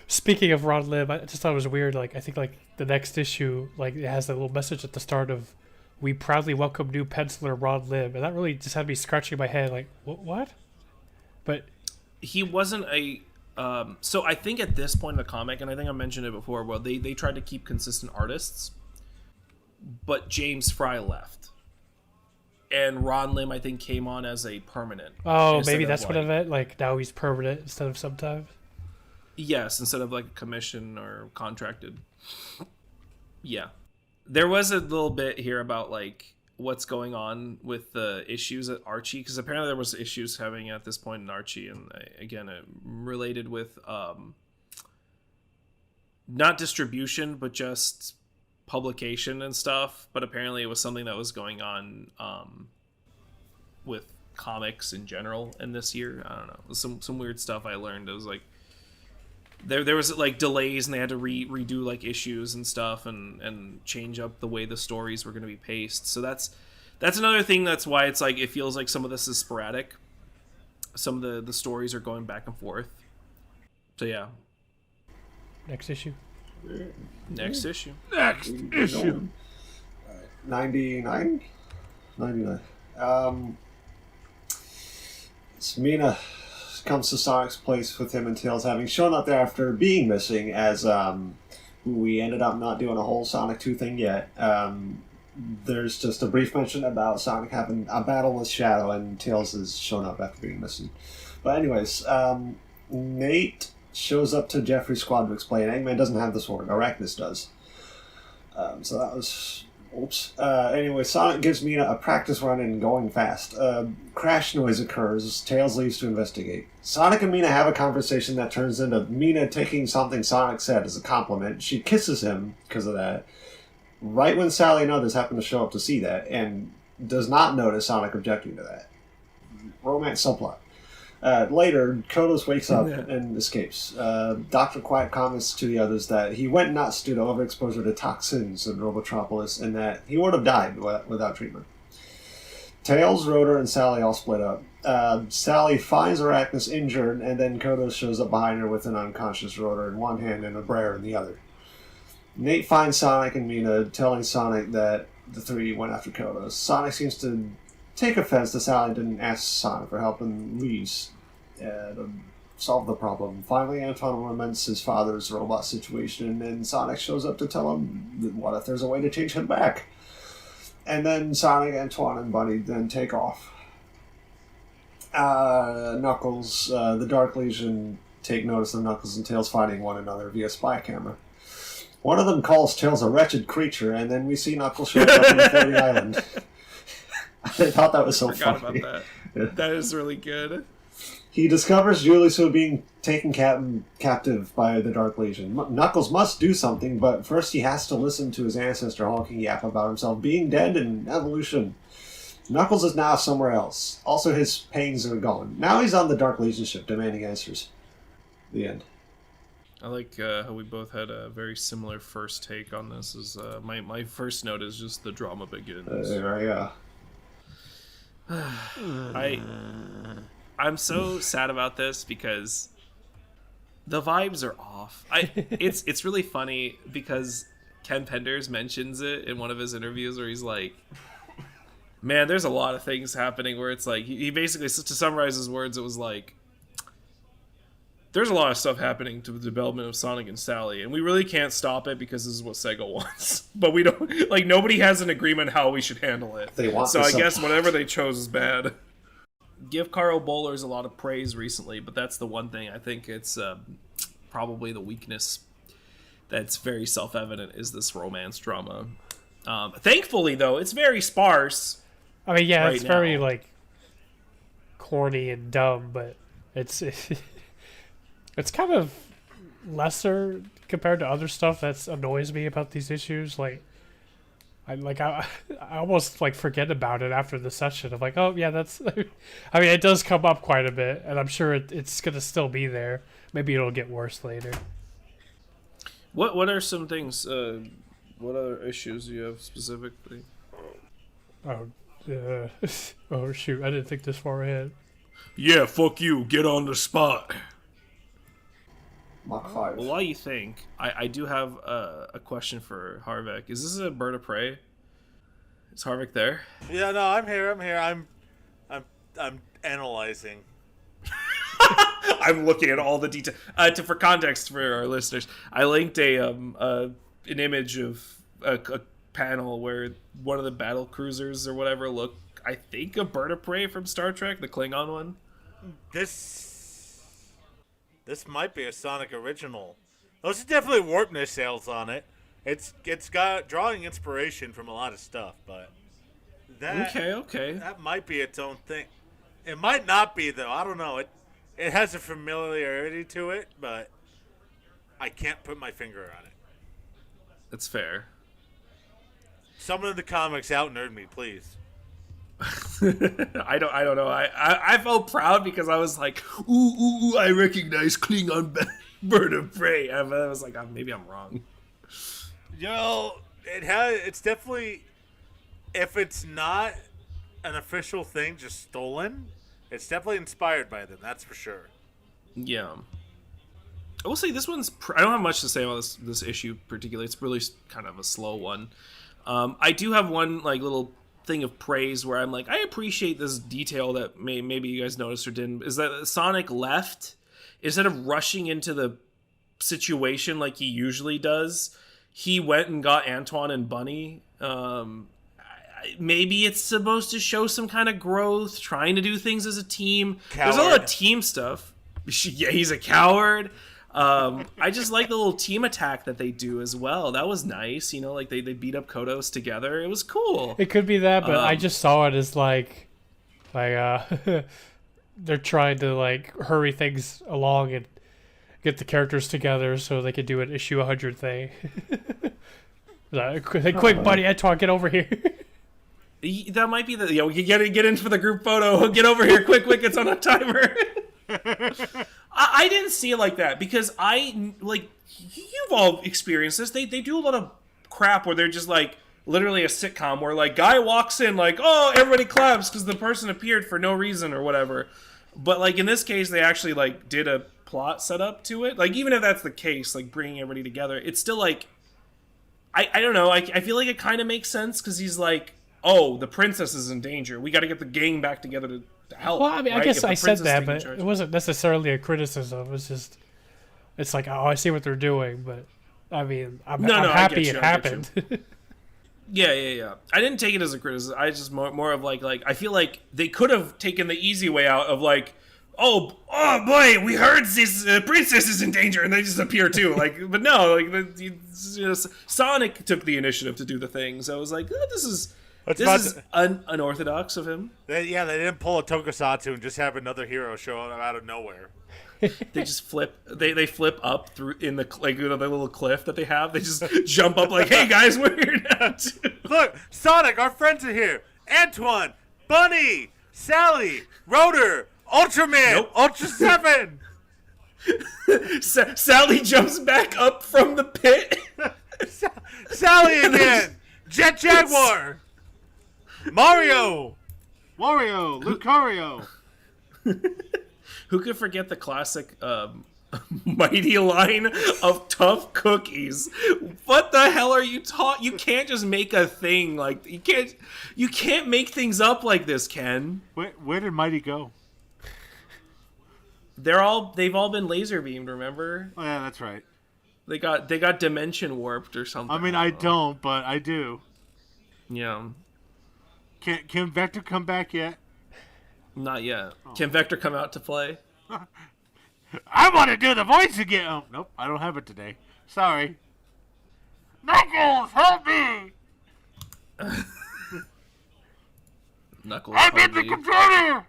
speaking of Ron Lim, I just thought it was weird. Like, I think like the next issue, like it has that little message at the start of, "We proudly welcome new penciler Ron Lim," and that really just had me scratching my head, like, what? But he wasn't a. So I think at this point in the comic, and I think I mentioned it before, well, they tried to keep consistent artists, but James Fry left, and Ron Lim I think came on as a permanent. Oh, maybe that's what I meant. Like now he's permanent instead of sometimes. Yes, instead of like a commission or contracted. Yeah. There was a little bit here about like what's going on with the issues at Archie, because apparently there was issues having at this point in Archie, and again related with not distribution but just publication and stuff. But apparently it was something that was going on with comics in general in this year. I don't know, some weird stuff I learned. It was like there was like delays, and they had to redo like issues and stuff, and change up the way the stories were going to be paced. So that's another thing. That's why it's like it feels like some of this is sporadic. Some of the stories are going back and forth. So yeah. Next issue. Next issue. 99? 99. So Mina comes to Sonic's place with him and Tails having shown up there after being missing, as we ended up not doing a whole Sonic 2 thing yet. There's just a brief mention about Sonic having a battle with Shadow, and Tails has shown up after being missing. But anyways, Nate shows up to Jeffrey's squad to explain Eggman doesn't have the sword, Arachnus does. So that was... Oops. Anyway, Sonic gives Mina a practice run in going fast. Crash noise occurs. Tails leaves to investigate. Sonic and Mina have a conversation that turns into Mina taking something Sonic said as a compliment. She kisses him because of that, right when Sally and others happen to show up to see that, and does not notice Sonic objecting to that. Romance subplot. Later, Kodos wakes up and escapes. Dr. Quiet comments to the others that he went nuts due to overexposure to toxins in Robotropolis, and that he would have died without treatment. Tails, Rotor, and Sally all split up. Sally finds Arachnus injured, and then Kodos shows up behind her with an unconscious Rotor in one hand and a Brer in the other. Nate finds Sonic and Mina, telling Sonic that the three went after Kodos. Sonic seems to take offense that Sally didn't ask Sonic for help and leaves to solve the problem. Finally, Antoine laments his father's robot situation, and Sonic shows up to tell him, what if there's a way to change him back? And then Sonic, Antoine, and Bunny then take off. Knuckles, the Dark Legion take notice of Knuckles and Tails fighting one another via spy camera. One of them calls Tails a wretched creature, and then we see Knuckles show up on the floating island. I thought that was so funny. Forgot about that. That is really good. He discovers Julius being taken captive by the Dark Legion. Knuckles must do something, but first he has to listen to his ancestor honking yap about himself being dead and evolution. Knuckles is now somewhere else. Also, his pains are gone. Now he's on the Dark Legion ship, demanding answers. The end. I like how we both had a very similar first take on this. Is my first note is just the drama begins. Yeah. I'm so sad about this because the vibes are off. It's really funny because Ken Penders mentions it in one of his interviews where he's like, man, there's a lot of things happening where it's like he basically, to summarize his words, it was like, there's a lot of stuff happening to the development of Sonic and Sally, and we really can't stop it because this is what Sega wants. But we don't, like, nobody has an agreement how we should handle it. They want so I guess whatever they chose is bad. Give Carl Bowlers a lot of praise recently, but that's the one thing I think it's probably the weakness that's very self-evident is this romance drama. Thankfully, though, it's very sparse. I mean, yeah, right it's now. very, like, corny and dumb, but it's kind of lesser compared to other stuff that annoys me about these issues. Like, I almost like forget about it after the session. I'm like, oh yeah, that's. I mean, it does come up quite a bit, and I'm sure it's gonna still be there. Maybe it'll get worse later. What are some things? What other issues do you have specifically? Oh, oh shoot! I didn't think this far ahead. Yeah, fuck you. Get on the spot. Mach 5. Well, while you think, I do have a question for Harvek. Is this a bird of prey? Is Harvek there? Yeah, no, I'm here. I'm analyzing. I'm looking at all the detail. For context for our listeners, I linked an image of a panel where one of the battle cruisers or whatever look, I think, a bird of prey from Star Trek, the Klingon one. This might be a Sonic original. Those are definitely warp nacelles on it. It's got drawing inspiration from a lot of stuff, but that might be its own thing. It might not be though. I don't know. It has a familiarity to it, but I can't put my finger on it. That's fair. Someone in the comics out nerd me, please. I don't know. I felt proud because I was like, ooh, I recognize Klingon bird of prey. I was like, maybe I'm wrong. It's definitely, if it's not an official thing, just stolen, it's definitely inspired by them. That's for sure. Yeah. I will say this one's. I don't have much to say about this issue particularly. It's really kind of a slow one. I do have one like little thing of praise where I'm like, I appreciate this detail that maybe you guys noticed or didn't. Is that Sonic left instead of rushing into the situation like he usually does, he went and got Antoine and Bunny. Maybe it's supposed to show some kind of growth, trying to do things as a team. Coward. There's a lot of team stuff. Yeah, he's a coward. I just like the little team attack that they do as well. That was nice. You know, like they beat up Kodos together. It was cool. It could be that, but I just saw it as like they're trying to like hurry things along and get the characters together so they could do an issue 100 thing. Like, quick, buddy, Antoine, get over here. That might be the we get in for the group photo. Get over here, quick! It's on a timer. I didn't see it like that because you've all experienced this. They do a lot of crap where they're just like literally a sitcom where like guy walks in like, oh, everybody claps because the person appeared for no reason or whatever. But like in this case, they actually like did a plot setup to it. Like even if that's the case, like bringing everybody together, it's still like I don't know. I feel like it kind of makes sense because he's like, oh, the princess is in danger. We got to get the gang back together to help. Well, I mean, right? I guess I said that, but charge. it wasn't necessarily a criticism. It's like, oh, I see what they're doing, but I mean, I'm happy it happened. Yeah. I didn't take it as a criticism. I just more of like I feel like they could have taken the easy way out of like, oh boy, we heard this princess is in danger, and they just appear too. Like, but no, like Sonic took the initiative to do the thing, so I was like, this is unorthodox of him. They didn't pull a Tokusatsu and just have another hero show up out of nowhere. They just flip. They flip up through in the little cliff that they have. They just jump up like, "Hey guys, we're here now." Look, Sonic, our friends are here. Antoine, Bunny, Sally, Rotor, Ultraman, Nope. Ultra 7. Sally jumps back up from the pit. Sally again. Jet Jaguar. Mario, Lucario. Who could forget the classic Mighty line of tough cookies? What the hell are you taught? You can't just make a thing like you can't make things up like this, Ken. Where did Mighty go? They've all been laser beamed, remember? Oh yeah, that's right. They got dimension warped or something. I mean, I don't, but I do. Yeah. Can Vector come back yet? Not yet. Oh. Can Vector come out to play? I want to do the voice again. Oh, nope, I don't have it today. Sorry. Knuckles, help me! Knuckles, I'm in the computer!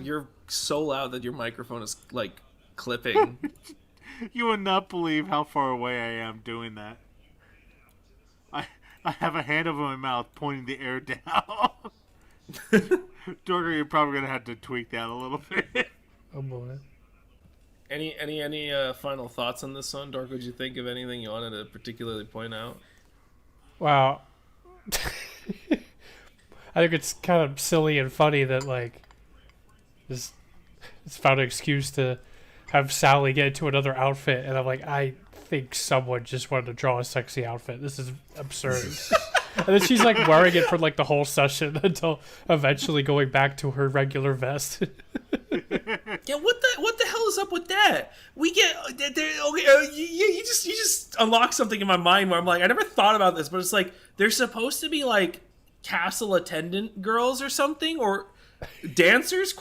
You're so loud that your microphone is like clipping. You would not believe how far away I am doing that. I have a hand over my mouth pointing the air down. Dorker, you're probably going to have to tweak that a little bit. Oh boy. Any final thoughts on this one, Dork? Would you think of anything you wanted to particularly point out? Wow. I think it's kind of silly and funny that like this it's found an excuse to have Sally get into another outfit, and I'm like, I think someone just wanted to draw a sexy outfit. This is absurd. And then she's like wearing it for like the whole session until eventually going back to her regular vest. Yeah, what the hell is up with that? We get you just unlock something in my mind where I'm like, I never thought about this, but it's like they're supposed to be like castle attendant girls or something, or dancers ?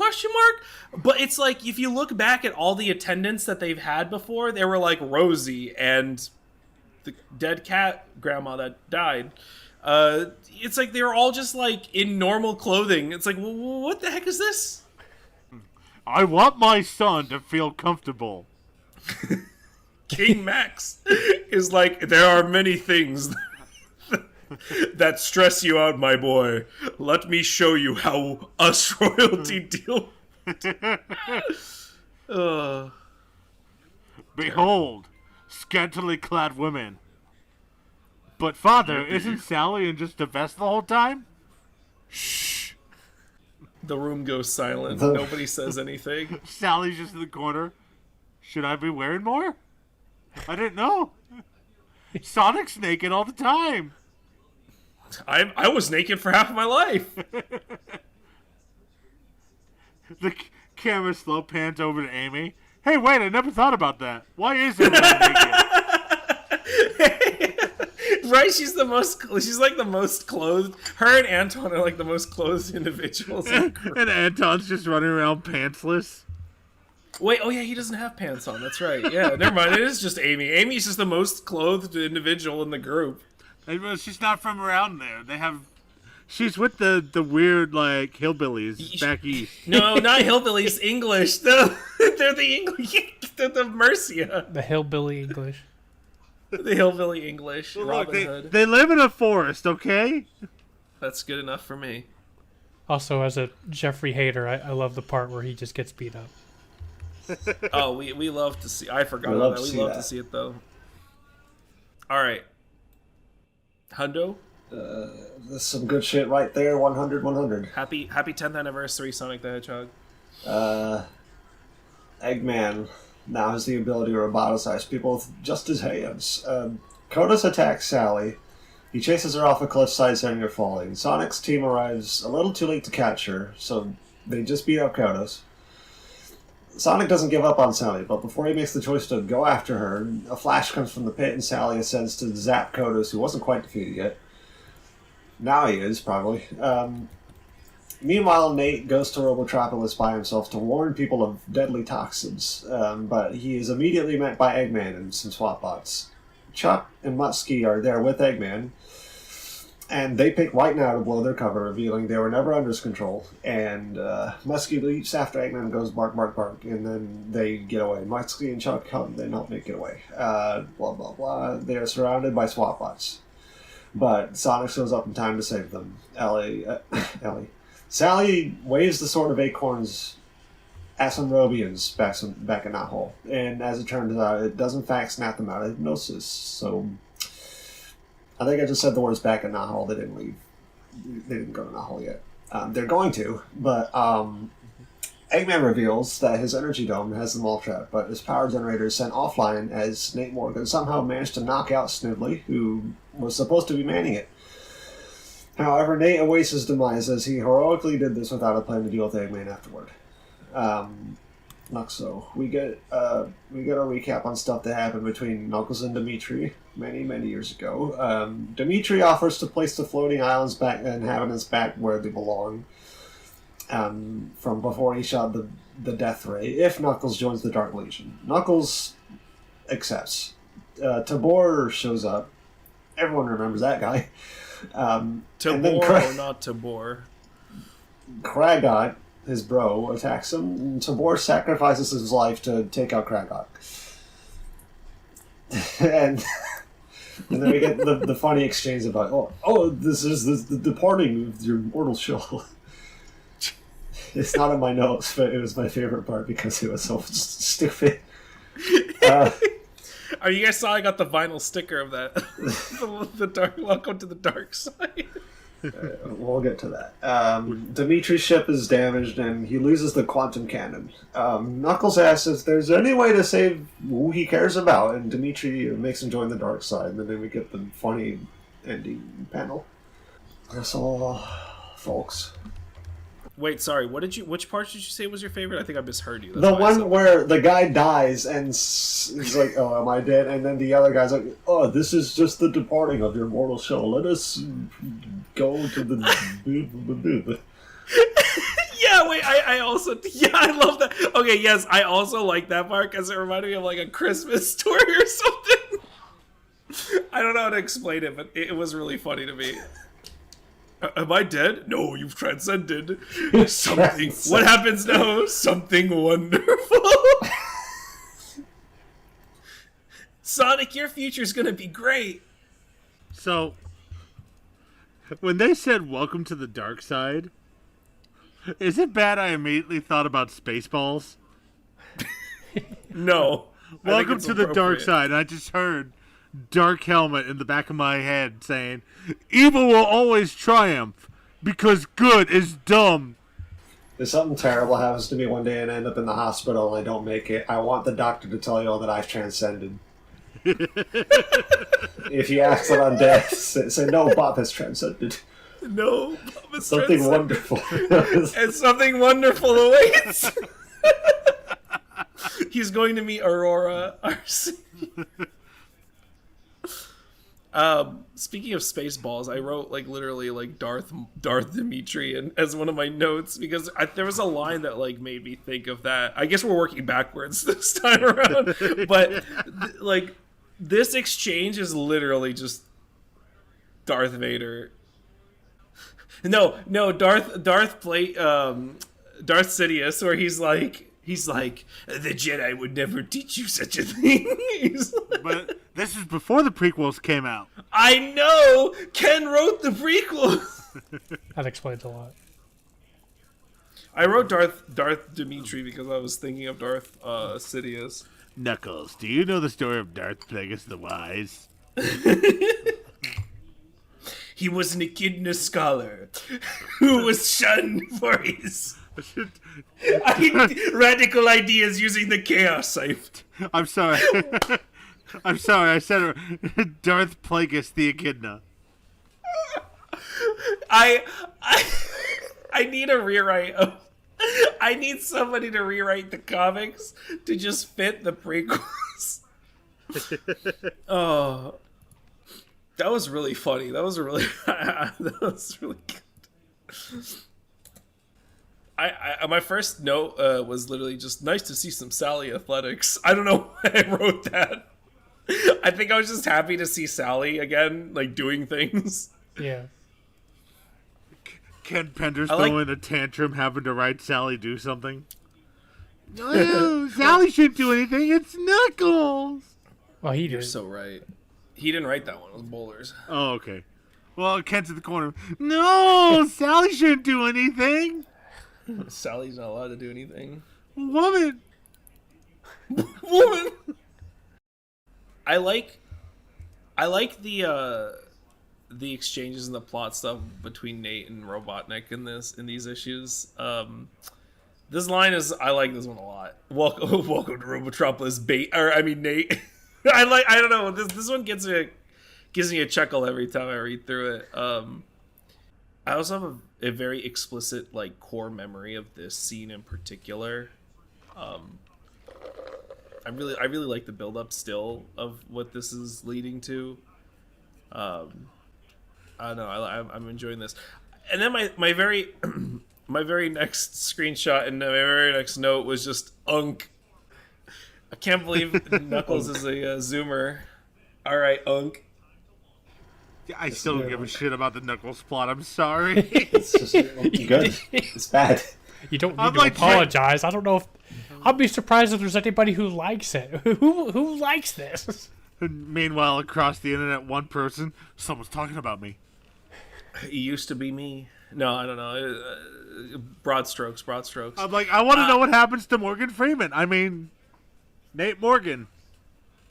But it's like if you look back at all the attendants that they've had before, they were like Rosie and the dead cat grandma that died. It's like they were all just like in normal clothing. It's like, what the heck is this? I want my son to feel comfortable. King Max is like, there are many things that stress you out, my boy. Let me show you how us royalty deal. Behold, scantily clad women. But father, isn't Sally in just a vest the whole time? Shh. The room goes silent. Nobody says anything. Sally's just in the corner. Should I be wearing more? I didn't know. Sonic's naked all the time. I was naked for half of my life. The camera slow pans over to Amy. Hey, wait, I never thought about that. Why is everyone naked? Right? She's like the most clothed. Her and Anton are like the most clothed individuals. And Anton's just running around pantsless. Wait, oh yeah, he doesn't have pants on. That's right. Yeah, never mind. It is just Amy. Amy's just the most clothed individual in the group. She's not from around there. She's with the weird, like, hillbillies back east. No, not hillbillies. English. They're the English. They're the Mercia. The hillbilly English. The hillbilly English. Well, Robin look, Hood. they live in a forest, okay? That's good enough for me. Also, as a Jeffrey hater, I love the part where he just gets beat up. Oh, we love to see. I forgot about that. We love to see it though. All right, Hundo. There's some good shit right there. 100. Happy 10th anniversary, Sonic the Hedgehog. Eggman now has the ability to roboticize people with just his hands. Kodos attacks Sally. He chases her off a cliffside, sending her falling. Sonic's team arrives a little too late to catch her, so they just beat up Kodos. Sonic doesn't give up on Sally, but before he makes the choice to go after her, a flash comes from the pit and Sally ascends to zap Kodos, who wasn't quite defeated yet. Now he is, probably. Meanwhile, Nate goes to Robotropolis by himself to warn people of deadly toxins, but he is immediately met by Eggman and some SWAT bots. Chuck and Muskie are there with Eggman, and they pick right now to blow their cover, revealing they were never under his control. And Muskie leaps after Eggman and goes bark, bark, bark, and then they get away. Muskie and Chuck help them not make it away. Blah, blah, blah. They are surrounded by SWAT bots. But Sonic shows up in time to save them. Ellie. Sally waves the sword of Acorn's Asimrobians back in that hole. And as it turns out, it does in fact snap them out of hypnosis. So I think I just said the words back in that hole. They didn't leave. They didn't go to that hole yet. They're going to, but Eggman reveals that his energy dome has them all trapped, but his power generator is sent offline as Nate Morgan somehow managed to knock out Snively, who was supposed to be manning it. However, Nate awaits his demise as he heroically did this without a plan to deal with Eggman afterward. So we get a recap on stuff that happened between Knuckles and Dimitri many years ago. Dimitri offers to place the floating islands back and inhabitants back where they belong. From before he shot the death ray, if Knuckles joins the Dark Legion. Knuckles accepts. Tabor shows up. Everyone remembers that guy. Tabor or not Tabor? Kragot, his bro, attacks him, and Tabor sacrifices his life to take out Kragot. And And then we get the funny exchange about, this is the departing of your mortal shell. It's not in my notes, but it was my favorite part because it was so stupid. Are you guys saw I got the vinyl sticker of that? the dark welcome to the dark side. We'll get to that. Dimitri's ship is damaged and he loses the quantum cannon. Knuckles asks if there's any way to save who he cares about, and Dimitri makes him join the dark side, and then we get the funny ending panel. That's all, folks. Wait, sorry. Which part did you say was your favorite? I think I misheard you. The one where the guy dies and he's like, "Oh, am I dead?" And then the other guy's like, "Oh, this is just the departing of your mortal shell. Let us go to the." Yeah, wait. I also I love that. Okay, yes, I also like that part because it reminded me of like a Christmas story or something. I don't know how to explain it, but it was really funny to me. Am I dead? No, you've transcended. Something. What happens now? Something wonderful. Sonic, your future's gonna be great. So, when they said "Welcome to the dark side," is it bad I immediately thought about Spaceballs? No. Welcome to the dark side. And I just heard Dark Helmet in the back of my head saying, "Evil will always triumph because good is dumb." If something terrible happens to me one day and I end up in the hospital and I don't make it, I want the doctor to tell you all that I've transcended. If you ask it on death, say, "No, Bob has transcended." No, Bob has something transcended. Wonderful. And something wonderful awaits. He's going to meet Aurora, Archie. Speaking of Spaceballs, I wrote like literally like Darth Dimitri and as one of my notes because there was a line that like made me think of that. I guess we're working backwards this time around, but like this exchange is literally just Darth Vader. No, Darth Sidious, where he's like, the Jedi would never teach you such a thing. But this is before the prequels came out. I know! Ken wrote the prequels! That explains a lot. I wrote Darth Dimitri because I was thinking of Darth Sidious. Knuckles, do you know the story of Darth Plagueis the Wise? He was an echidna scholar who was shunned for his radical ideas using the chaos knife. I'm sorry. I'm sorry. I said Darth Plagueis the Echidna. I need a rewrite of. I need somebody to rewrite the comics to just fit the prequels. Oh, that was really funny. That was really good. I my first note was literally just nice to see some Sally athletics. I don't know why I wrote that. I think I was just happy to see Sally again, like doing things. Yeah. Ken Pender's throwing a tantrum, having to write Sally do something. No, Sally shouldn't do anything. It's Knuckles. Well, he did. You're so right. He didn't write that one. It was Bowler's. Oh, okay. Well, Ken's in the corner. No, Sally shouldn't do anything. Sally's not allowed to do anything. Woman. Woman. I like the exchanges and the plot stuff between Nate and Robotnik in these issues. This line is I like this one a lot. Welcome to Robotropolis, Nate. I don't know. This one gives me a chuckle every time I read through it. I also have a very explicit like core memory of this scene in particular. I really like the build up still of what this is leading to. I don't know. I'm enjoying this. And then my very my very next screenshot and my very next note was just Unk. I can't believe Knuckles is a zoomer. All right, Unk. I still don't give a shit about the Knuckles plot. I'm sorry. It's just good. It's bad. You don't need to apologize. I don't know if... I'll be surprised if there's anybody who likes it. Who likes this? Meanwhile, across the internet, one person, someone's talking about me. It used to be me. No, I don't know. Broad strokes. I'm like, I want to know what happens to Morgan Freeman. I mean, Nate Morgan.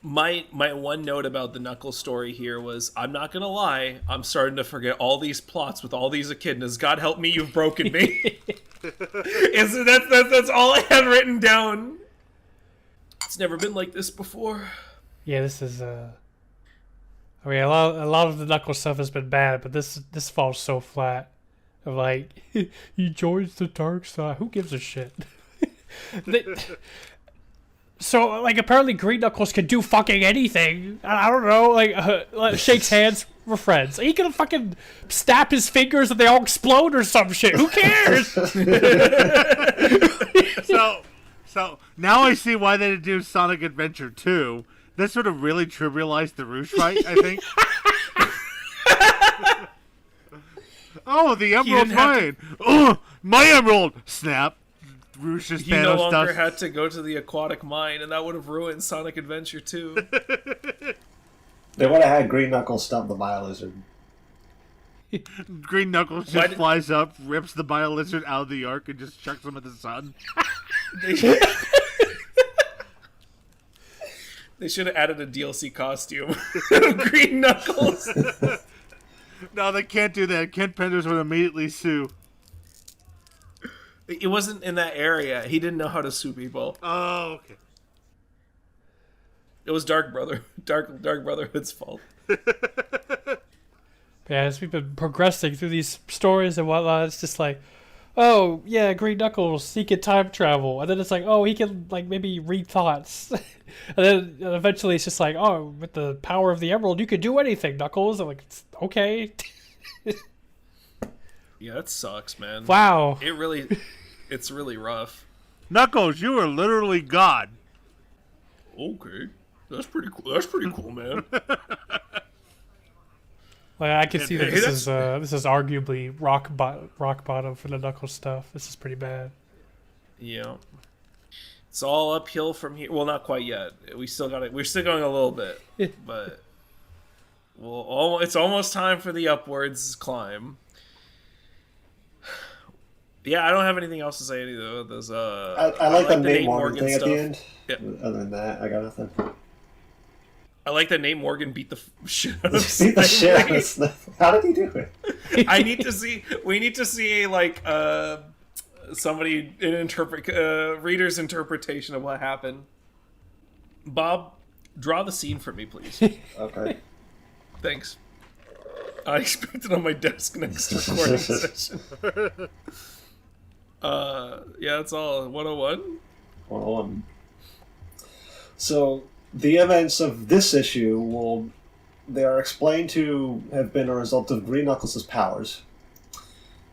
My one note about the Knuckles story here was, I'm not gonna lie, I'm starting to forget all these plots with all these echidnas. God help me, you've broken me. That's all I had written down. It's never been like this before. Yeah, this is I mean, a lot of the Knuckles stuff has been bad, but this falls so flat. Of like, he joins the dark side. Who gives a shit? So, like, apparently Green Knuckles can do fucking anything. I don't know, like, shakes hands, we're friends. He can fucking snap his fingers and they all explode or some shit. Who cares? So now I see why they didn't do Sonic Adventure 2. This sort of really trivialized the Roosh fight, I think. Oh, the emerald's mine. Oh, my emerald! Snap. Roosh's You Thanos no longer dust. had to go to the aquatic mine, and that would have ruined Sonic Adventure 2. They would have had Green Knuckles stump the Bio-Lizard. Green Knuckles just flies up, rips the Bio-Lizard out of the arc, and just chucks him at the sun. They should have added a DLC costume. Green Knuckles. No, they can't do that. Kent Penders would immediately sue. It wasn't in that area. He didn't know how to sue people. Oh, okay. It was Dark Brotherhood's fault. Yeah, as we've been progressing through these stories and whatnot, it's just like, oh, yeah, Green Knuckles, he can time travel. And then it's like, oh, he can, like, maybe read thoughts. And then eventually it's just like, oh, with the power of the Emerald, you can do anything, Knuckles. I'm like, okay. Yeah, that sucks, man. Wow. It's really rough. Knuckles, you are literally God. Okay. That's pretty cool, man. Like, I can see that Hey, this is arguably rock bottom for the Knuckles stuff. This is pretty bad. Yeah. It's all uphill from here. Well, not quite yet. We're still going a little bit, but it's almost time for the upwards climb. Yeah, I don't have anything else to say though. There's I like the Nate Morgan thing stuff. at the end. Yeah. Other than that, I got nothing. I like that Nate Morgan beat the shit out of Beat the shit out of Sniff. How did he do it? We need to see like reader's interpretation of what happened. Bob, draw the scene for me, please. Okay. Thanks. I expect it on my desk next recording session. Yeah, that's all. 101? 101. So, the events of this issue they are explained to have been a result of Green Knuckles' powers.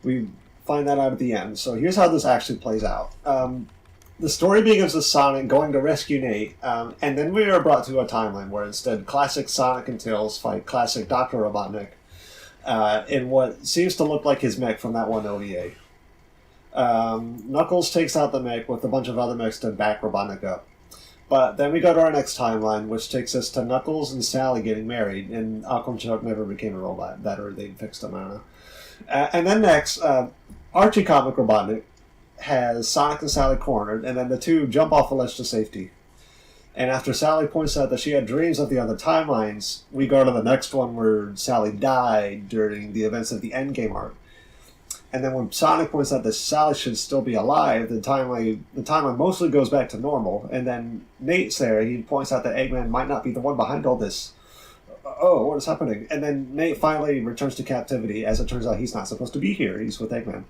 We find that out at the end. So here's how this actually plays out. The story begins with Sonic going to rescue Nate, and then we are brought to a timeline where instead classic Sonic and Tails fight classic Dr. Robotnik in what seems to look like his mech from that one OVA. Knuckles takes out the mech with a bunch of other mechs to back Robotnik up. But then we go to our next timeline, which takes us to Knuckles and Sally getting married, and Aquaman Chuck never became a robot. That or they fixed him, I don't know. And then next, Archie Comic Robotnik has Sonic and Sally cornered, and then the two jump off a ledge to safety. And after Sally points out that she had dreams of the other timelines, we go to the next one where Sally died during the events of the Endgame arc. And then when Sonic points out that Sally should still be alive, the timeline mostly goes back to normal. And then Nate's there, he points out that Eggman might not be the one behind all this. Oh, what is happening? And then Nate finally returns to captivity, as it turns out he's not supposed to be here. He's with Eggman.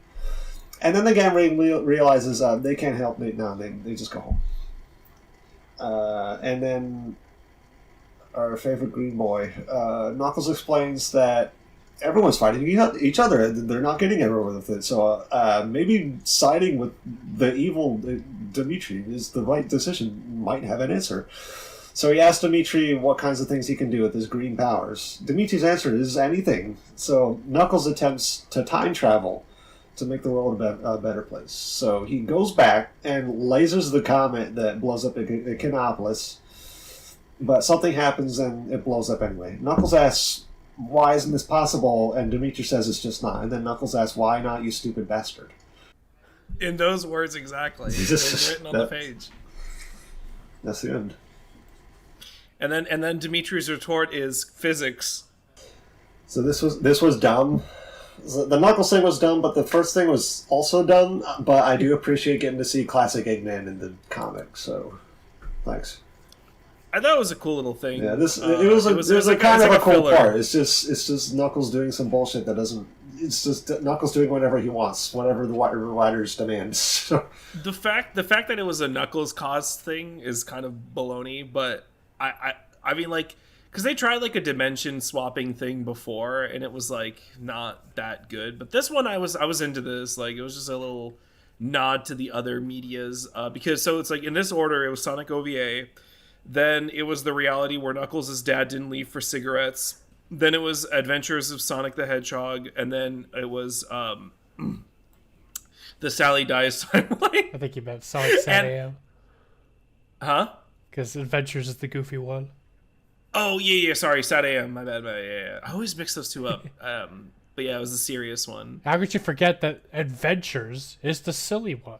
And then the gang realizes they can't help Nate now, and they just go home. And then our favorite green boy, Knuckles explains that everyone's fighting each other. They're not getting anywhere with it. So maybe siding with the evil Dimitri is the right decision. Might have an answer. So he asks Dimitri what kinds of things he can do with his green powers. Dimitri's answer is anything. So Knuckles attempts to time travel to make the world a better place. So he goes back and lasers the comet that blows up Echinopolis. But something happens and it blows up anyway. Knuckles asks, "Why isn't this possible?" And Dimitri says it's just not. And then Knuckles asks, "Why not, you stupid bastard?" In those words exactly. It's written on the page. That's the end. And then Dimitri's retort is physics. So this was dumb. The Knuckles thing was dumb, but the first thing was also dumb. But I do appreciate getting to see classic Eggman in the comic. So, thanks. I thought it was a cool little thing. Yeah, it was a kind of a cool part. It's just Knuckles doing some bullshit that doesn't. It's just Knuckles doing whatever he wants, whatever the writers demand. The fact that it was a Knuckles cause thing is kind of baloney, but I mean, like, because they tried like a dimension swapping thing before, and it was like not that good. But this one, I was into this. Like, it was just a little nod to the other medias, because so it's like in this order, it was Sonic OVA, then it was the reality where Knuckles' dad didn't leave for cigarettes, then it was Adventures of Sonic the Hedgehog, and then it was the Sally Dies timeline. I think you meant Sonic SatAM. Huh? Because Adventures is the goofy one. Oh, yeah, sorry, SatAM, my bad, yeah. I always mix those two up. But yeah, it was the serious one. How could you forget that Adventures is the silly one?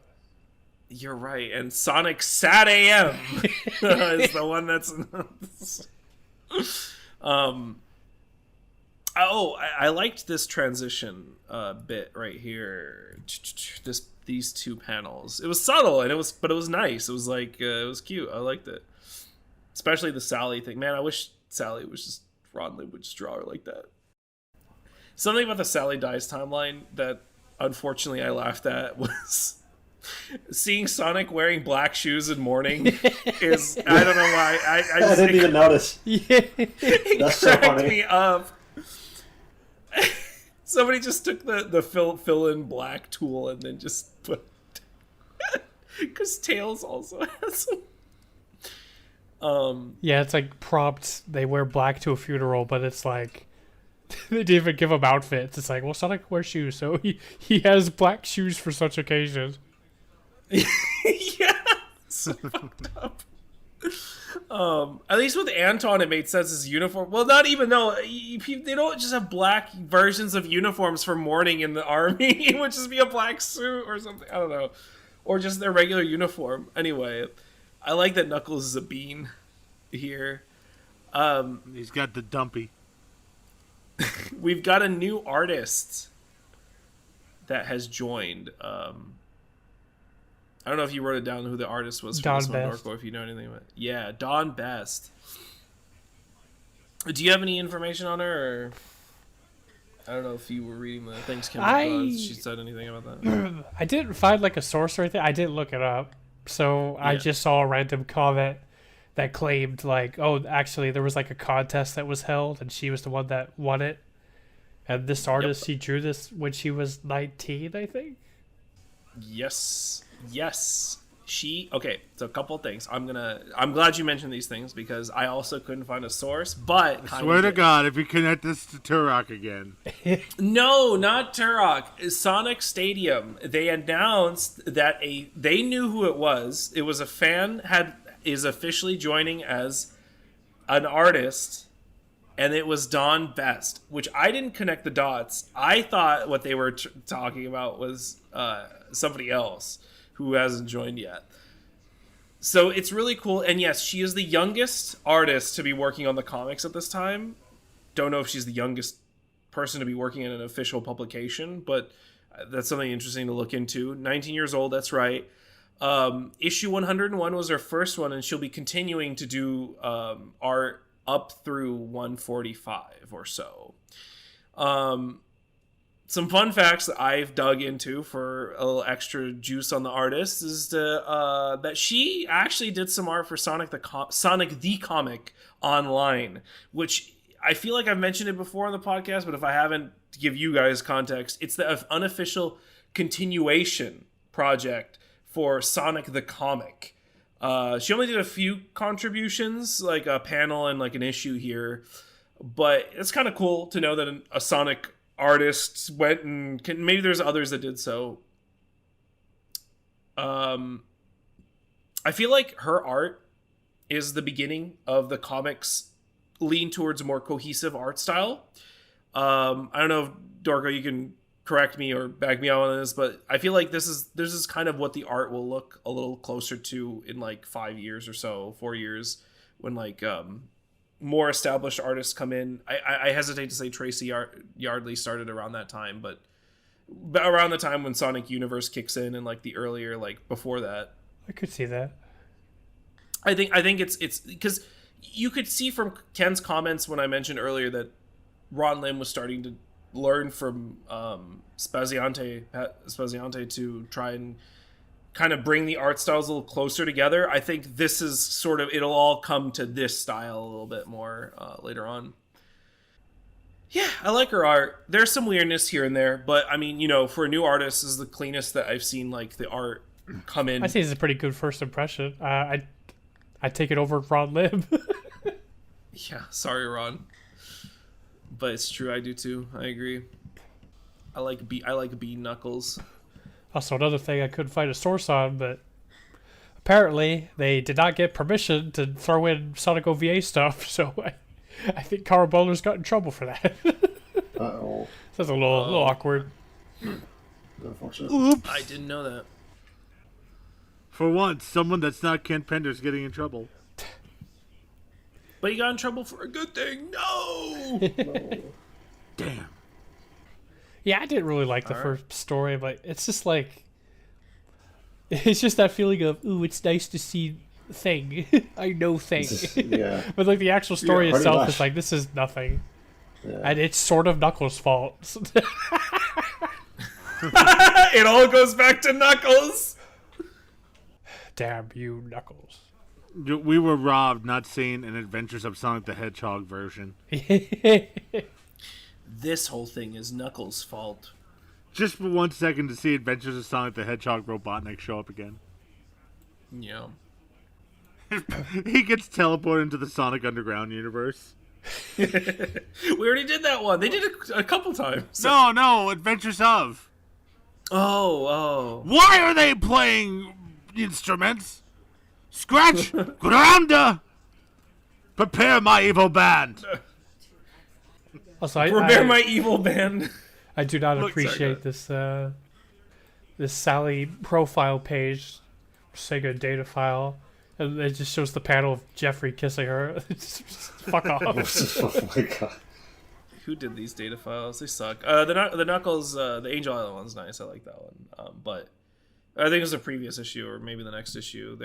You're right, and Sonic SatAM is the one that's... I liked this transition bit right here. These two panels. It was subtle, but it was nice. It was like it was cute. I liked it, especially the Sally thing. Man, I wish Sally was just Ron Lim would just draw her like that. Something about the Sally Dies timeline that unfortunately I laughed at was seeing Sonic wearing black shoes in mourning. Is I don't know why I didn't even notice. Yeah, that's so funny. Me up. Somebody just took the fill in black tool and then just put because Tails also has them. Yeah, it's like prompts. They wear black to a funeral, but it's like they didn't even give him outfits. It's like, well, Sonic wears shoes, so he has black shoes for such occasions. Yeah, so fucked up. At least with Anton, it made sense as uniform. Well, not even though they don't just have black versions of uniforms for mourning in the army. It would just be a black suit or something. I don't know, or just their regular uniform. Anyway, I like that Knuckles is a bean here. He's got the dumpy. We've got a new artist that has joined. I don't know if you wrote it down who the artist was for Don this one, Best. Norco, if you know anything about it. Yeah, Don Best. Do you have any information on her? Or I don't know if you were reading the things she said anything about that. I didn't find like a source or anything. I didn't look it up. So I just saw a random comment that claimed like, oh, actually there was like a contest that was held and she was the one that won it. And this artist, she drew this when she was 19, I think. Yes. Okay, so a couple of things. I'm glad you mentioned these things because I also couldn't find a source, but I swear to God, if you connect this to Turok again. No, not Turok. Sonic Stadium. They announced that they knew who it was. It was a fan is officially joining as an artist, and it was Don Best, which I didn't connect the dots. I thought what they were talking about was somebody else who hasn't joined yet. So it's really cool. And yes, she is the youngest artist to be working on the comics at this time. Don't know if she's the youngest person to be working in an official publication, but that's something interesting to look into. 19 years old, that's right. Issue 101 was her first one, and she'll be continuing to do art up through 145 or so. Some fun facts that I've dug into for a little extra juice on the artist is that she actually did some art for Sonic the Comic online, which I feel like I've mentioned it before on the podcast, but if I haven't, to give you guys context, it's the unofficial continuation project for Sonic the Comic. She only did a few contributions, like a panel and like an issue here, but it's kind of cool to know that a Sonic artist went and maybe there's others that did so. I feel like her art is the beginning of the comics lean towards a more cohesive art style. I don't know if Dorgo, you can correct me or back me out on this, but I feel like this is kind of what the art will look a little closer to in like 5 years or so, 4 years, when like more established artists come in. I hesitate to say Tracy Yardley started around that time, but around the time when Sonic Universe kicks in and like the earlier, like before that. I could see that. I think it's because you could see from Ken's comments when I mentioned earlier that Ron Lim was starting to learn from Spaziante to try and kind of bring the art styles a little closer together. I think this is sort of, it'll all come to this style a little bit more later on. Yeah, I like her art. There's some weirdness here and there, but I mean, you know, for a new artist, this is the cleanest that I've seen like the art come in. I think it's a pretty good first impression. I take it over Ron Lim. Yeah, sorry, Ron. But it's true, I do too. I agree. I like Bean Knuckles. Also, another thing I couldn't find a source on, but apparently they did not get permission to throw in Sonic OVA stuff, so I think Carl Bowler's got in trouble for that. Uh-oh. That's a little awkward. Unfortunate. Oops. I didn't know that. For once, someone that's not Ken Pender's getting in trouble. But he got in trouble for a good thing. No! Damn. Yeah, I didn't really like the first story, but it's just like... It's just that feeling of, ooh, it's nice to see Thing. I know Thing. Yeah. But like the actual story pretty itself much. is like, this is nothing. Yeah. And it's sort of Knuckles' fault. It all goes back to Knuckles! Damn you, Knuckles. We were robbed not seeing an Adventures of Sonic the Hedgehog version. This whole thing is Knuckles' fault. Just for 1 second to see Adventures of Sonic the Hedgehog Robotnik show up again. Yeah. He gets teleported into the Sonic Underground universe. We already did that one. They did it a couple times. No, Adventures of. Oh. Why are they playing instruments? Scratch! Granda! Prepare my evil band! Also, Prepare my evil band. I do not Look, appreciate this this Sally profile page, Sega data file. And it just shows the panel of Jeffrey kissing her. Fuck off. Oh my god. Who did these data files? They suck. The Knuckles, the Angel Island one's nice. I like that one. But I think it was the previous issue or maybe the next issue.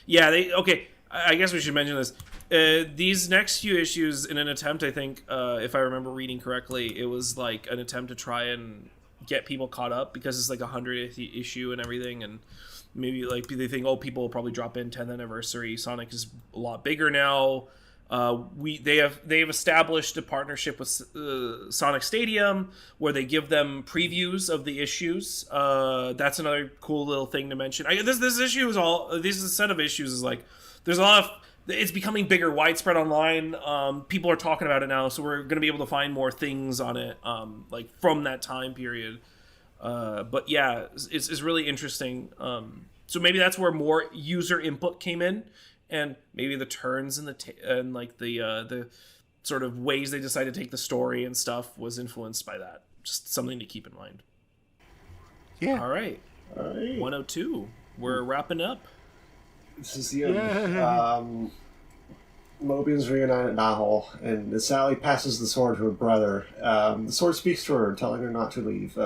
Okay. I guess we should mention this. These next few issues, in an attempt, I think, if I remember reading correctly, it was like an attempt to try and get people caught up because it's like 100th issue and everything, and maybe like they think, oh, people will probably drop in 10th anniversary. Sonic is a lot bigger now. They have established a partnership with Sonic Stadium where they give them previews of the issues. That's another cool little thing to mention. This issue is this set of issues is like there's a lot of. It's becoming bigger, widespread online. People are talking about it now, so we're going to be able to find more things on it, like from that time period. But yeah, it's really interesting. So maybe that's where more user input came in, and maybe the turns and the sort of ways they decided to take the story and stuff was influenced by that. Just something to keep in mind. Yeah. All right. 102. We're wrapping up. This is the end. Mobian's reunited at Nahal, and Sally passes the sword to her brother. The sword speaks to her, telling her not to leave.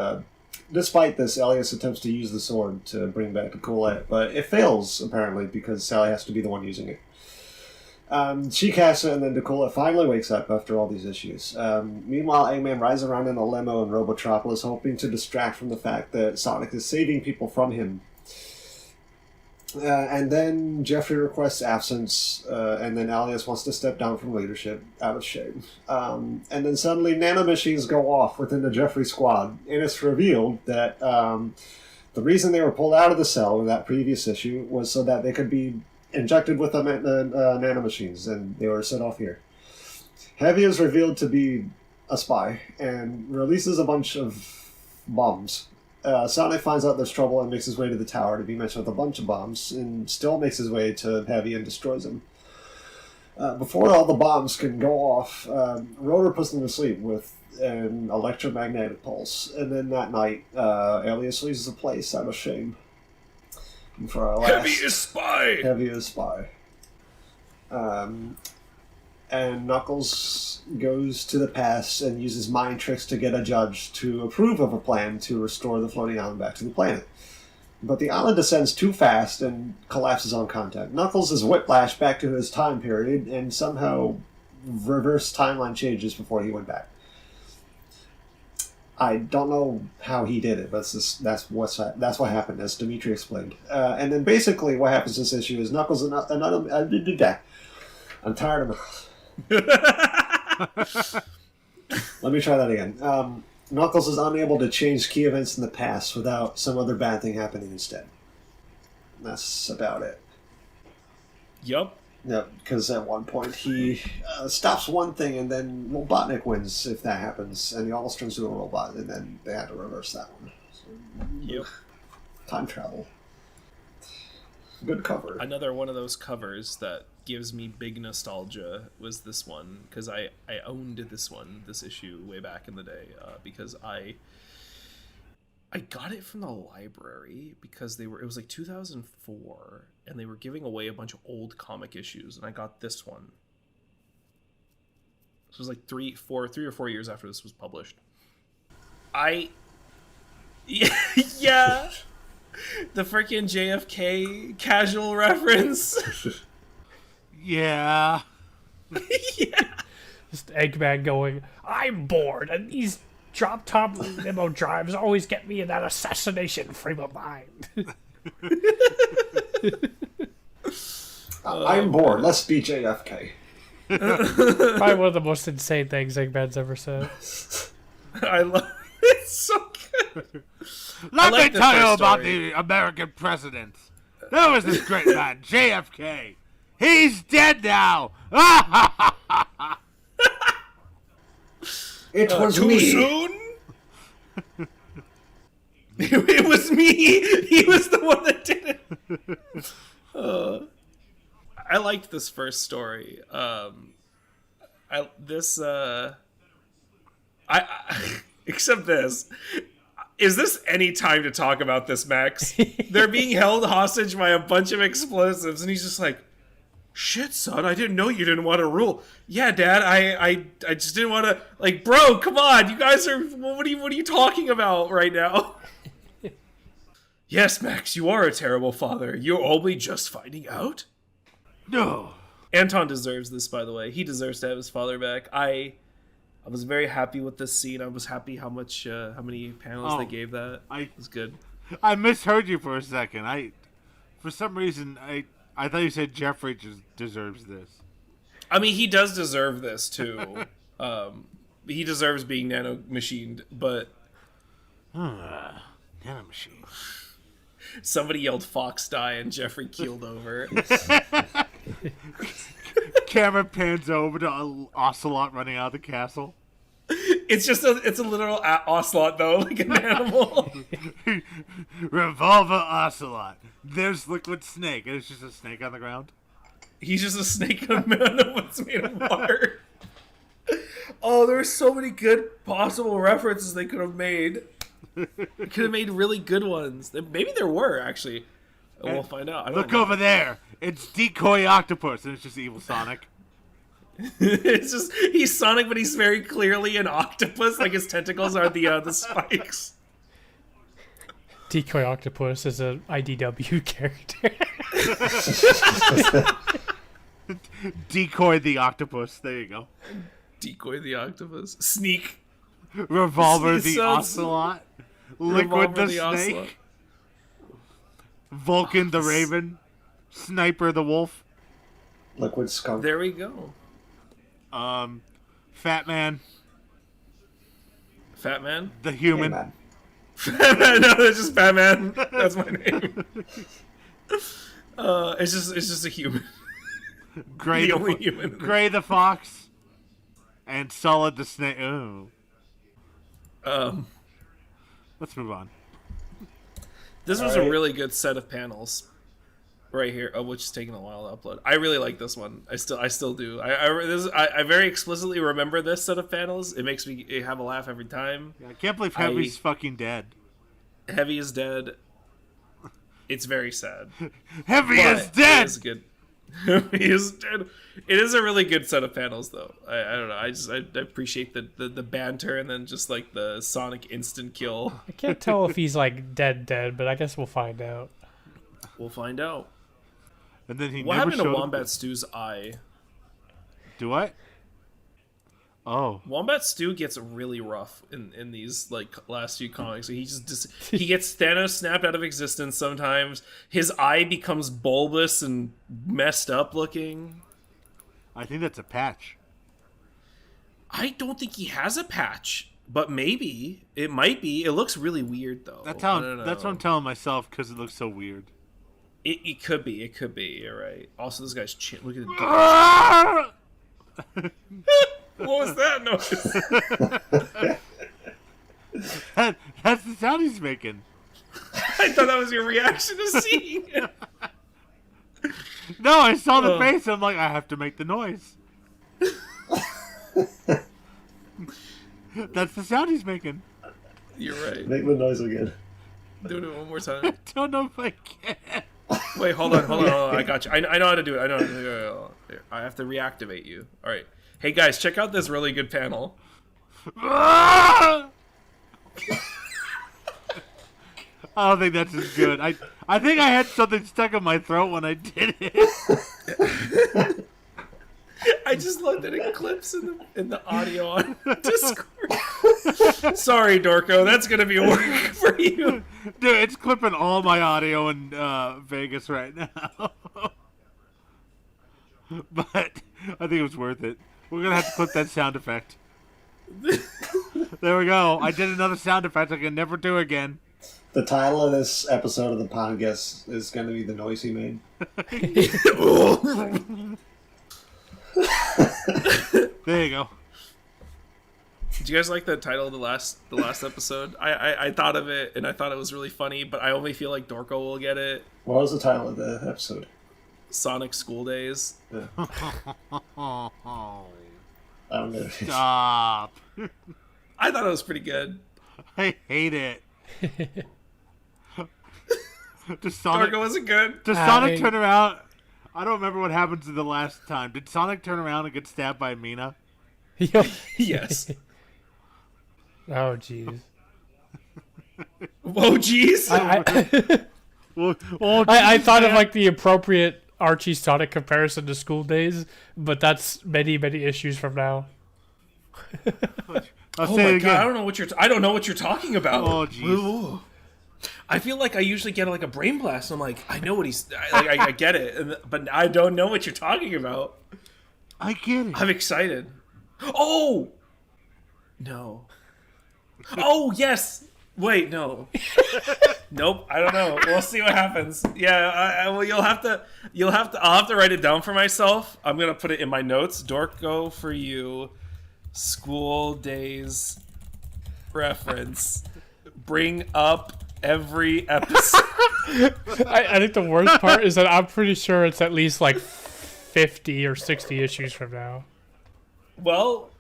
Despite this, Elias attempts to use the sword to bring back the Colette, but it fails, apparently, because Sally has to be the one using it. She casts it, and then Nicola finally wakes up after all these issues. Meanwhile, Eggman rides around in a limo in Robotropolis, hoping to distract from the fact that Sonic is saving people from him. And then Jeffrey requests absence, and then Alias wants to step down from leadership out of shame. And then suddenly nanomachines go off within the Jeffrey squad, and it's revealed that the reason they were pulled out of the cell in that previous issue was so that they could be injected with the nanomachines, and they were set off here. Heavy is revealed to be a spy, and releases a bunch of bombs. Sonic finds out there's trouble and makes his way to the tower to be met with a bunch of bombs, and still makes his way to Heavy and destroys him. Before all the bombs can go off, Rotor puts them to sleep with an electromagnetic pulse. And then that night, Alias leaves the place out of shame. And for our last... Heavy as spy. And Knuckles goes to the past and uses mind tricks to get a judge to approve of a plan to restore the floating island back to the planet. But the island descends too fast and collapses on contact. Knuckles is whiplashed back to his time period and somehow reverse timeline changes before he went back. I don't know how he did it, but that's what happened, as Dimitri explained. And then basically what happens in this issue is Knuckles I'm tired of Let me try that again. Knuckles is unable to change key events in the past without some other bad thing happening instead. That's about it. Yep. Yep, because at one point he stops one thing and then Robotnik wins if that happens, and he almost turns into a robot, and then they had to reverse that one. So, yep. Time travel. Good cover. Another one of those covers that gives me big nostalgia was this one, because I owned this issue way back in the day, because I got it from the library because it was like 2004, and they were giving away a bunch of old comic issues, and I got this one. This was like 3 or 4 years after this was published. Yeah. The freaking JFK casual reference. Yeah. Yeah. Just Eggman going, I'm bored, and these drop-top limo drives always get me in that assassination frame of mind. I'm bored. Let's be JFK. Probably one of the most insane things Eggman's ever said. I love it. It's so good. Let like me the tell you first about story. the American presidents. There was this great man, JFK. He's dead now. It was Too me. soon? It was me. He was the one that did it. I liked this first story. Except this. Is this any time to talk about this, Max? They're being held hostage by a bunch of explosives, and he's just like, shit, son, I didn't know you didn't want to rule. Yeah, Dad, I just didn't want to, like, bro, come on, you guys are, what are you talking about right now? Yes, Max, you are a terrible father. You're only just finding out? No. Anton deserves this, by the way. He deserves to have his father back. I was very happy with this scene. I was happy how many panels they gave that. It was good. I misheard you for a second. For some reason, I thought you said Jeffrey just deserves this. I mean, he does deserve this, too. He deserves being nano-machined, but... Nanomachine. Somebody yelled "Fox die" and Jeffrey keeled over. Camera pans over to Ocelot running out of the castle. It's a literal ocelot, though, like an animal. Revolver Ocelot. There's Liquid Snake, and it's just a snake on the ground. He's just a snake in a man of what's made of water. Oh, there's so many good possible references they could have made. They could have made really good ones. Maybe there were, actually. We'll find out. Look over there. It's Decoy Octopus, and it's just Evil Sonic. It's just, he's Sonic, but he's very clearly an octopus. Like, his tentacles are the spikes. Decoy Octopus is an IDW character. Decoy the Octopus. There you go. Decoy the octopus. Sneak. Revolver the sounds- Ocelot. Liquid Revolver the Ocelot. Snake. Vulcan the Raven. Sniper the Wolf. Liquid Skunk. There we go. Fat Man. Fat Man? The Human. Hey, man. Fat Man, no, that's just Batman. That's my name. It's just a human. Gray The only human. Gray the Fox. And Solid the Snake. Oh. Let's move on. This was Alright. a really good set of panels. right here, which is taking a while to upload. I really like this one. I still do. I very explicitly remember this set of panels. It makes me have a laugh every time. Yeah, I can't believe Heavy's fucking dead. Heavy is dead. It's very sad. Heavy is dead. It is good. Heavy is dead. It is a really good set of panels, though. I don't know. I appreciate the banter and then just like the Sonic instant kill. I can't tell if he's like dead, but I guess we'll find out. We'll find out. And then what happened to Wombat Stew's eye? Do what? Oh, Wombat Stew gets really rough in these like last few comics. He he gets Thanos snapped out of existence sometimes. His eye becomes bulbous and messed up looking. I think that's a patch. I don't think he has a patch, but maybe it might be. It looks really weird though. That's what I'm telling myself because it looks so weird. It could be. It could be. You're right. Also, this guy's chin. Look at the. What was that noise? That's the sound he's making. I thought that was your reaction to seeing it. No, I saw the face. And I'm like, I have to make the noise. That's the sound he's making. You're right. Make the noise again. Do it one more time. I don't know if I can. Wait, hold on. I got you. I know how to do it. I know how to do it. Here, I have to reactivate you. All right. Hey, guys, check out this really good panel. I don't think that's as good. I think I had something stuck in my throat when I did it. I just love that it clips in the audio on Discord. Sorry, Dorko, that's gonna be work for you. Dude, it's clipping all my audio in Vegas right now. But I think it was worth it. We're gonna have to clip that sound effect. There we go. I did another sound effect I can never do again. The title of this episode of the podcast is going to be the noise he made. There you go. Did you guys like the title of the last episode? I thought of it and I thought it was really funny, but I only feel like Dorko will get it. What was the title of the episode? Sonic School Days. Yeah. I don't know. Stop. I thought it was pretty good. I hate it. Does Sonic, Dorko wasn't good. does Sonic turn around? I don't remember what happens the last time. Did Sonic turn around and get stabbed by Mina? Yes. Oh, jeez. Whoa, jeez. I thought of like the appropriate Archie Sonic comparison to School Days, but that's many issues from now. I'll Oh say my it again. god! I don't know what you're talking about. Oh, jeez. I feel like I usually get like a brain blast. I'm like, I know what I get it, but I don't know what you're talking about. I get it. I'm excited. Oh no. Oh yes. Wait, no. Nope. I don't know. We'll see what happens. Yeah. Well, I'll have to write it down for myself. I'm gonna put it in my notes. Dorko for you. School Days reference. Bring up every episode. I think the worst part is that I'm pretty sure it's at least like 50 or 60 issues from now. Well,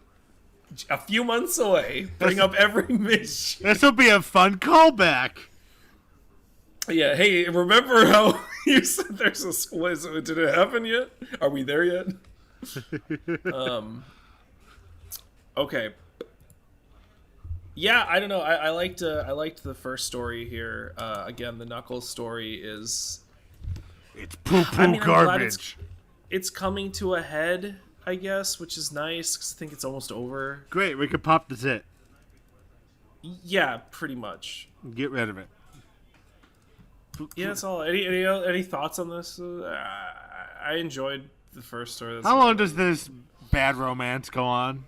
a few months away. Bring up every mission. This will be a fun callback. Yeah, hey, remember how you said there's a school? Did it happen yet? Are we there yet? Okay. Yeah, I don't know. I liked the first story here. Again, the Knuckles story is It's poo-poo garbage. It's coming to a head, I guess, which is nice because I think it's almost over. Great, we could pop the zit. Yeah, pretty much. Get rid of it. Yeah, that's all. Any thoughts on this? I enjoyed the first story. That's How long does this bad romance go on?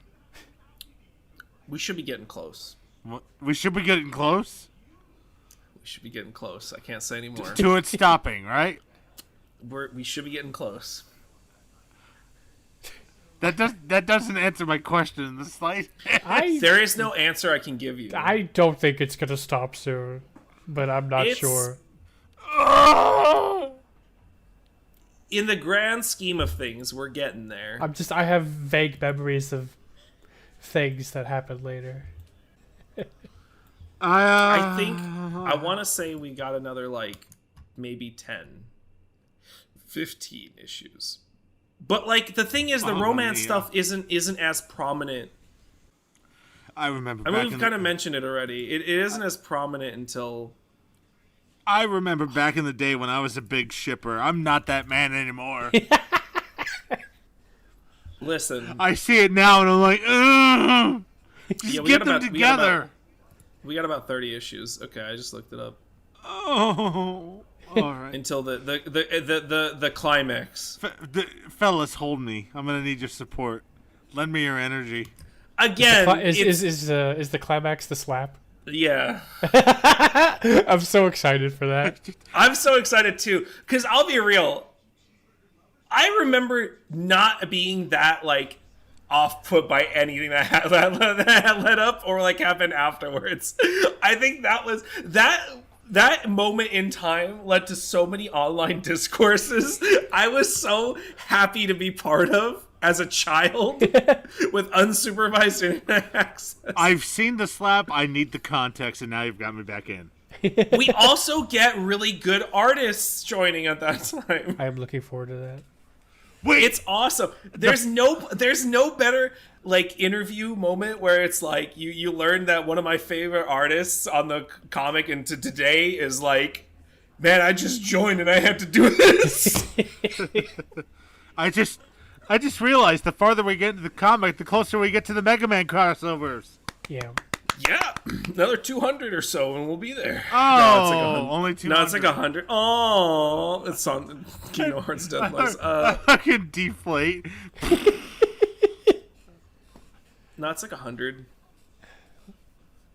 We should be getting close. We should be getting close We should be getting close. I can't say anymore. to it stopping, right? We should be getting close. That doesn't answer my question in the slightest. There is no answer I can give you. I don't think it's gonna stop soon, but I'm not sure. in the grand scheme of things, we're getting there. I have vague memories of things that happened later. I think I want to say we got another like maybe 10, 15 issues. But like the thing is, the romance stuff isn't as prominent. I remember. I mean, we've kind of mentioned it already. It isn't as prominent until. I remember back in the day when I was a big shipper. I'm not that man anymore. Listen, I see it now and I'm like, ugh, just get them together. We got about 30 issues. Okay, I just looked it up. Oh, all right. Until the climax. Fellas, hold me. I'm gonna need your support. Lend me your energy. Again, is the climax the slap? Yeah. I'm so excited for that. I'm so excited too, because I'll be real. I remember not being that like off put by anything that led up or like happened afterwards. I think that was that moment in time led to so many online discourses I was so happy to be part of as a child with unsupervised internet access. I've seen the slap. I need the context, and now you've got me back in. We also get really good artists joining at that time. I am looking forward to that. Wait, it's awesome. There's no better like interview moment where it's like you learn that one of my favorite artists on the comic and to today is like, man, I just joined and I had to do this. I just realized the farther we get into the comic, the closer we get to the Mega Man crossovers. Yeah. Yeah, another 200 or so, and we'll be there. Oh, no, it's like only 200. No, it's like 100. Oh, it's on Kingdom Hearts Deathless. I can deflate. No, it's like 100.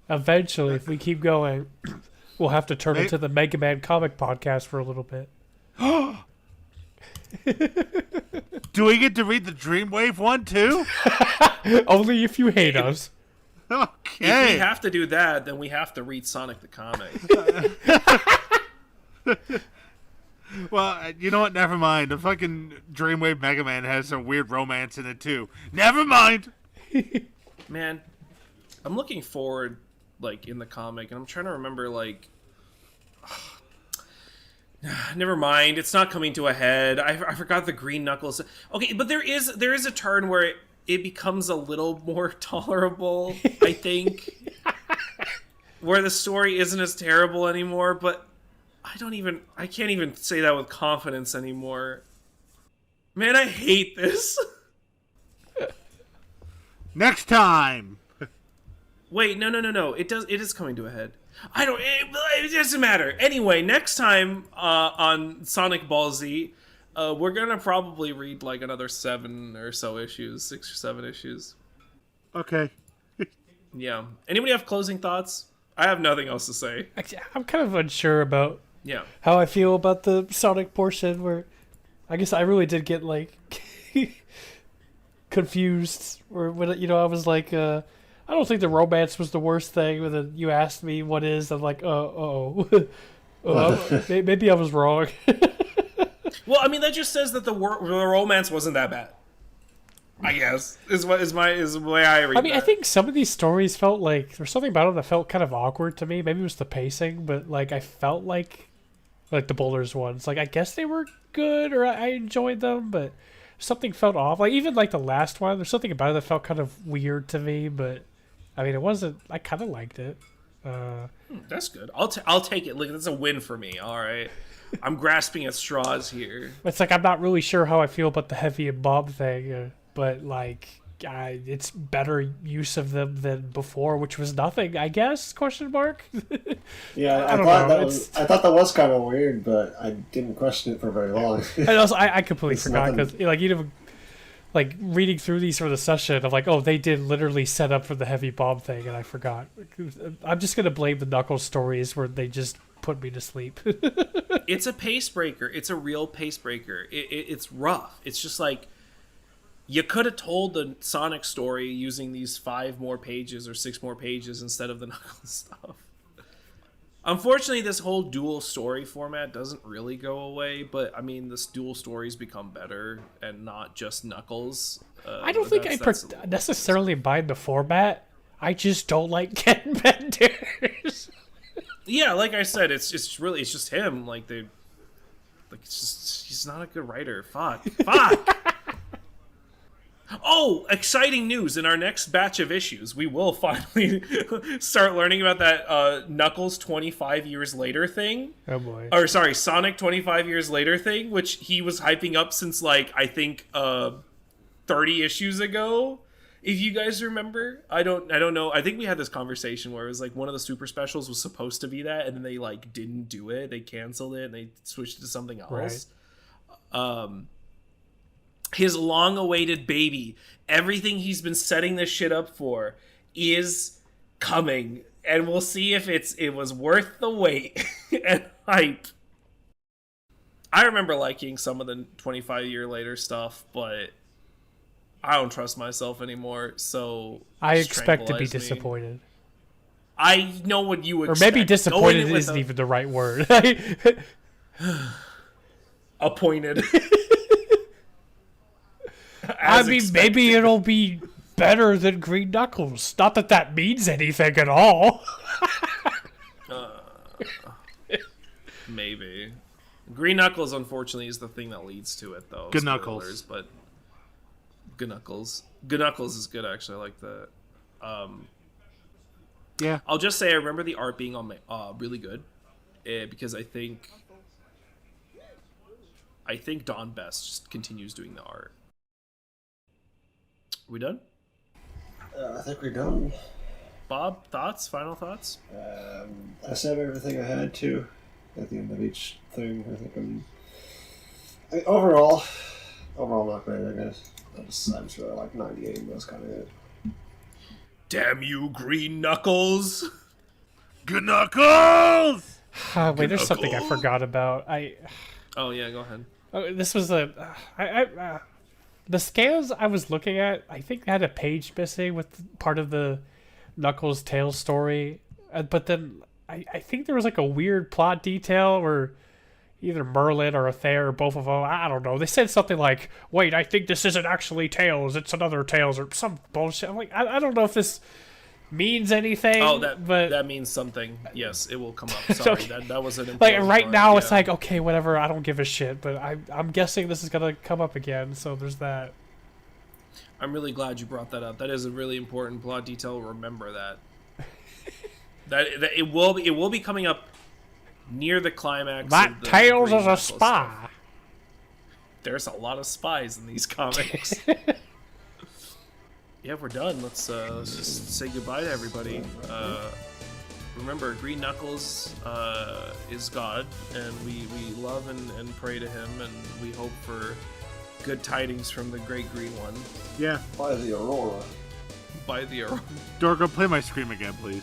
Eventually, if we keep going, we'll have to turn into the Mega Man comic podcast for a little bit. Do we get to read the Dreamwave one too? Only if you hate us. Okay. If we have to do that, then we have to read Sonic the comic. Well, you know what? Never mind. The fucking Dreamwave Mega Man has some weird romance in it too. Never mind. Man, I'm looking forward, like, in the comic, and I'm trying to remember, like... Never mind. It's not coming to a head. I forgot the Green Knuckles. Okay, but there is a turn where it becomes a little more tolerable, I think. Where the story isn't as terrible anymore, but I can't even say that with confidence anymore. Man, I hate this. Next time. Wait, no. It is coming to a head. It doesn't matter. Anyway, next time on Sonic Ball Z, we're gonna probably read like another 7 or so issues, 6 or 7 issues. Okay. Yeah. Anybody have closing thoughts? I have nothing else to say. Actually, I'm kind of unsure about Yeah. how I feel about the Sonic portion, where I guess I really did get like confused, or when I was like, I don't think the romance was the worst thing. But then you asked me what is, I'm like, maybe I was wrong. Well, I mean, that just says that the romance wasn't that bad. I guess is the way I read. I mean, I think some of these stories felt like there's something about them that felt kind of awkward to me. Maybe it was the pacing, but like I felt like the Boulders ones. Like I guess they were good, or I enjoyed them, but something felt off. Like even like the last one, there's something about it that felt kind of weird to me. But I mean, it wasn't. I kind of liked it. That's good. I'll take it. Look, that's a win for me. All right. I'm grasping at straws here. It's like I'm not really sure how I feel about the Heavy and Bob thing, but like it's better use of them than before, which was nothing, I guess? Question mark. Yeah, I don't know. I thought that was kind of weird, but I didn't question it for very long. And also, I completely forgot because like reading through these for the session, I'm like, oh, they did literally set up for the Heavy Bob thing, and I forgot. I'm just gonna blame the Knuckles stories where they just put me to sleep. It's a pace breaker. It's a real pace breaker. It's rough. It's just like you could have told the Sonic story using these 5 more pages or 6 more pages instead of the Knuckles stuff. Unfortunately, this whole dual story format doesn't really go away, but I mean, this dual stories become better and not just Knuckles. I don't think I necessarily mind the format. I just don't like Ken Benders. Yeah, like I said, it's just him. Like it's just he's not a good writer. Fuck. Oh, exciting news! In our next batch of issues, we will finally start learning about that Knuckles 25 years later thing. Oh boy. Or sorry, Sonic 25 years later thing, which he was hyping up since like I think 30 issues ago. If you guys remember, I don't know. I think we had this conversation where it was like one of the super specials was supposed to be that, and then they like didn't do it. They canceled it and they switched to something else. Right. His long-awaited baby, everything he's been setting this shit up for, is coming, and we'll see if it was worth the wait and hype. I remember liking some of the 25-year later stuff, but I don't trust myself anymore, so I expect to be disappointed. I know what you expect. Or maybe disappointed isn't even the right word. Appointed. I mean, maybe it'll be better than Green Knuckles. Not that that means anything at all. Maybe. Green Knuckles, unfortunately, is the thing that leads to it, though. Good Knuckles. But Good Knuckles. Good Knuckles is good, actually. I like that. Yeah. I'll just say I remember the art being on really good. Because I think Don Best just continues doing the art. We done? I think we're done. Bob, thoughts? Final thoughts? I said everything I had to at the end of each thing. Overall not great, I guess. I just really like 98 was kind of good. Damn you, Green Knuckles! Good Knuckles! Wait, there's something I forgot about. Oh yeah, go ahead. This was the scans I was looking at, I think had a page missing with part of the Knuckles Tails story. But then I think there was like a weird plot detail where either Merlin or Athair or both of them, I don't know. They said something like, wait, I think this isn't actually Tails, it's another Tails or some bullshit. I'm like, I don't know if this means anything. Oh, but that means something. Yes, it will come up. Sorry, okay. that was an important like right part. now Yeah. It's like, okay, whatever, I don't give a shit, but I'm guessing this is gonna come up again, so there's that. I'm really glad you brought that up. That is a really important plot detail. Remember that. that it will be coming up near the climax. That Tails is a spy. Stuff. There's a lot of spies in these comics. Yeah, we're done. Let's just say goodbye to everybody. Remember, Green Knuckles is God, and we love and pray to him, and we hope for good tidings from the Great Green One. Yeah. By the Aurora. By the Aurora. Dorgo, play my scream again, please.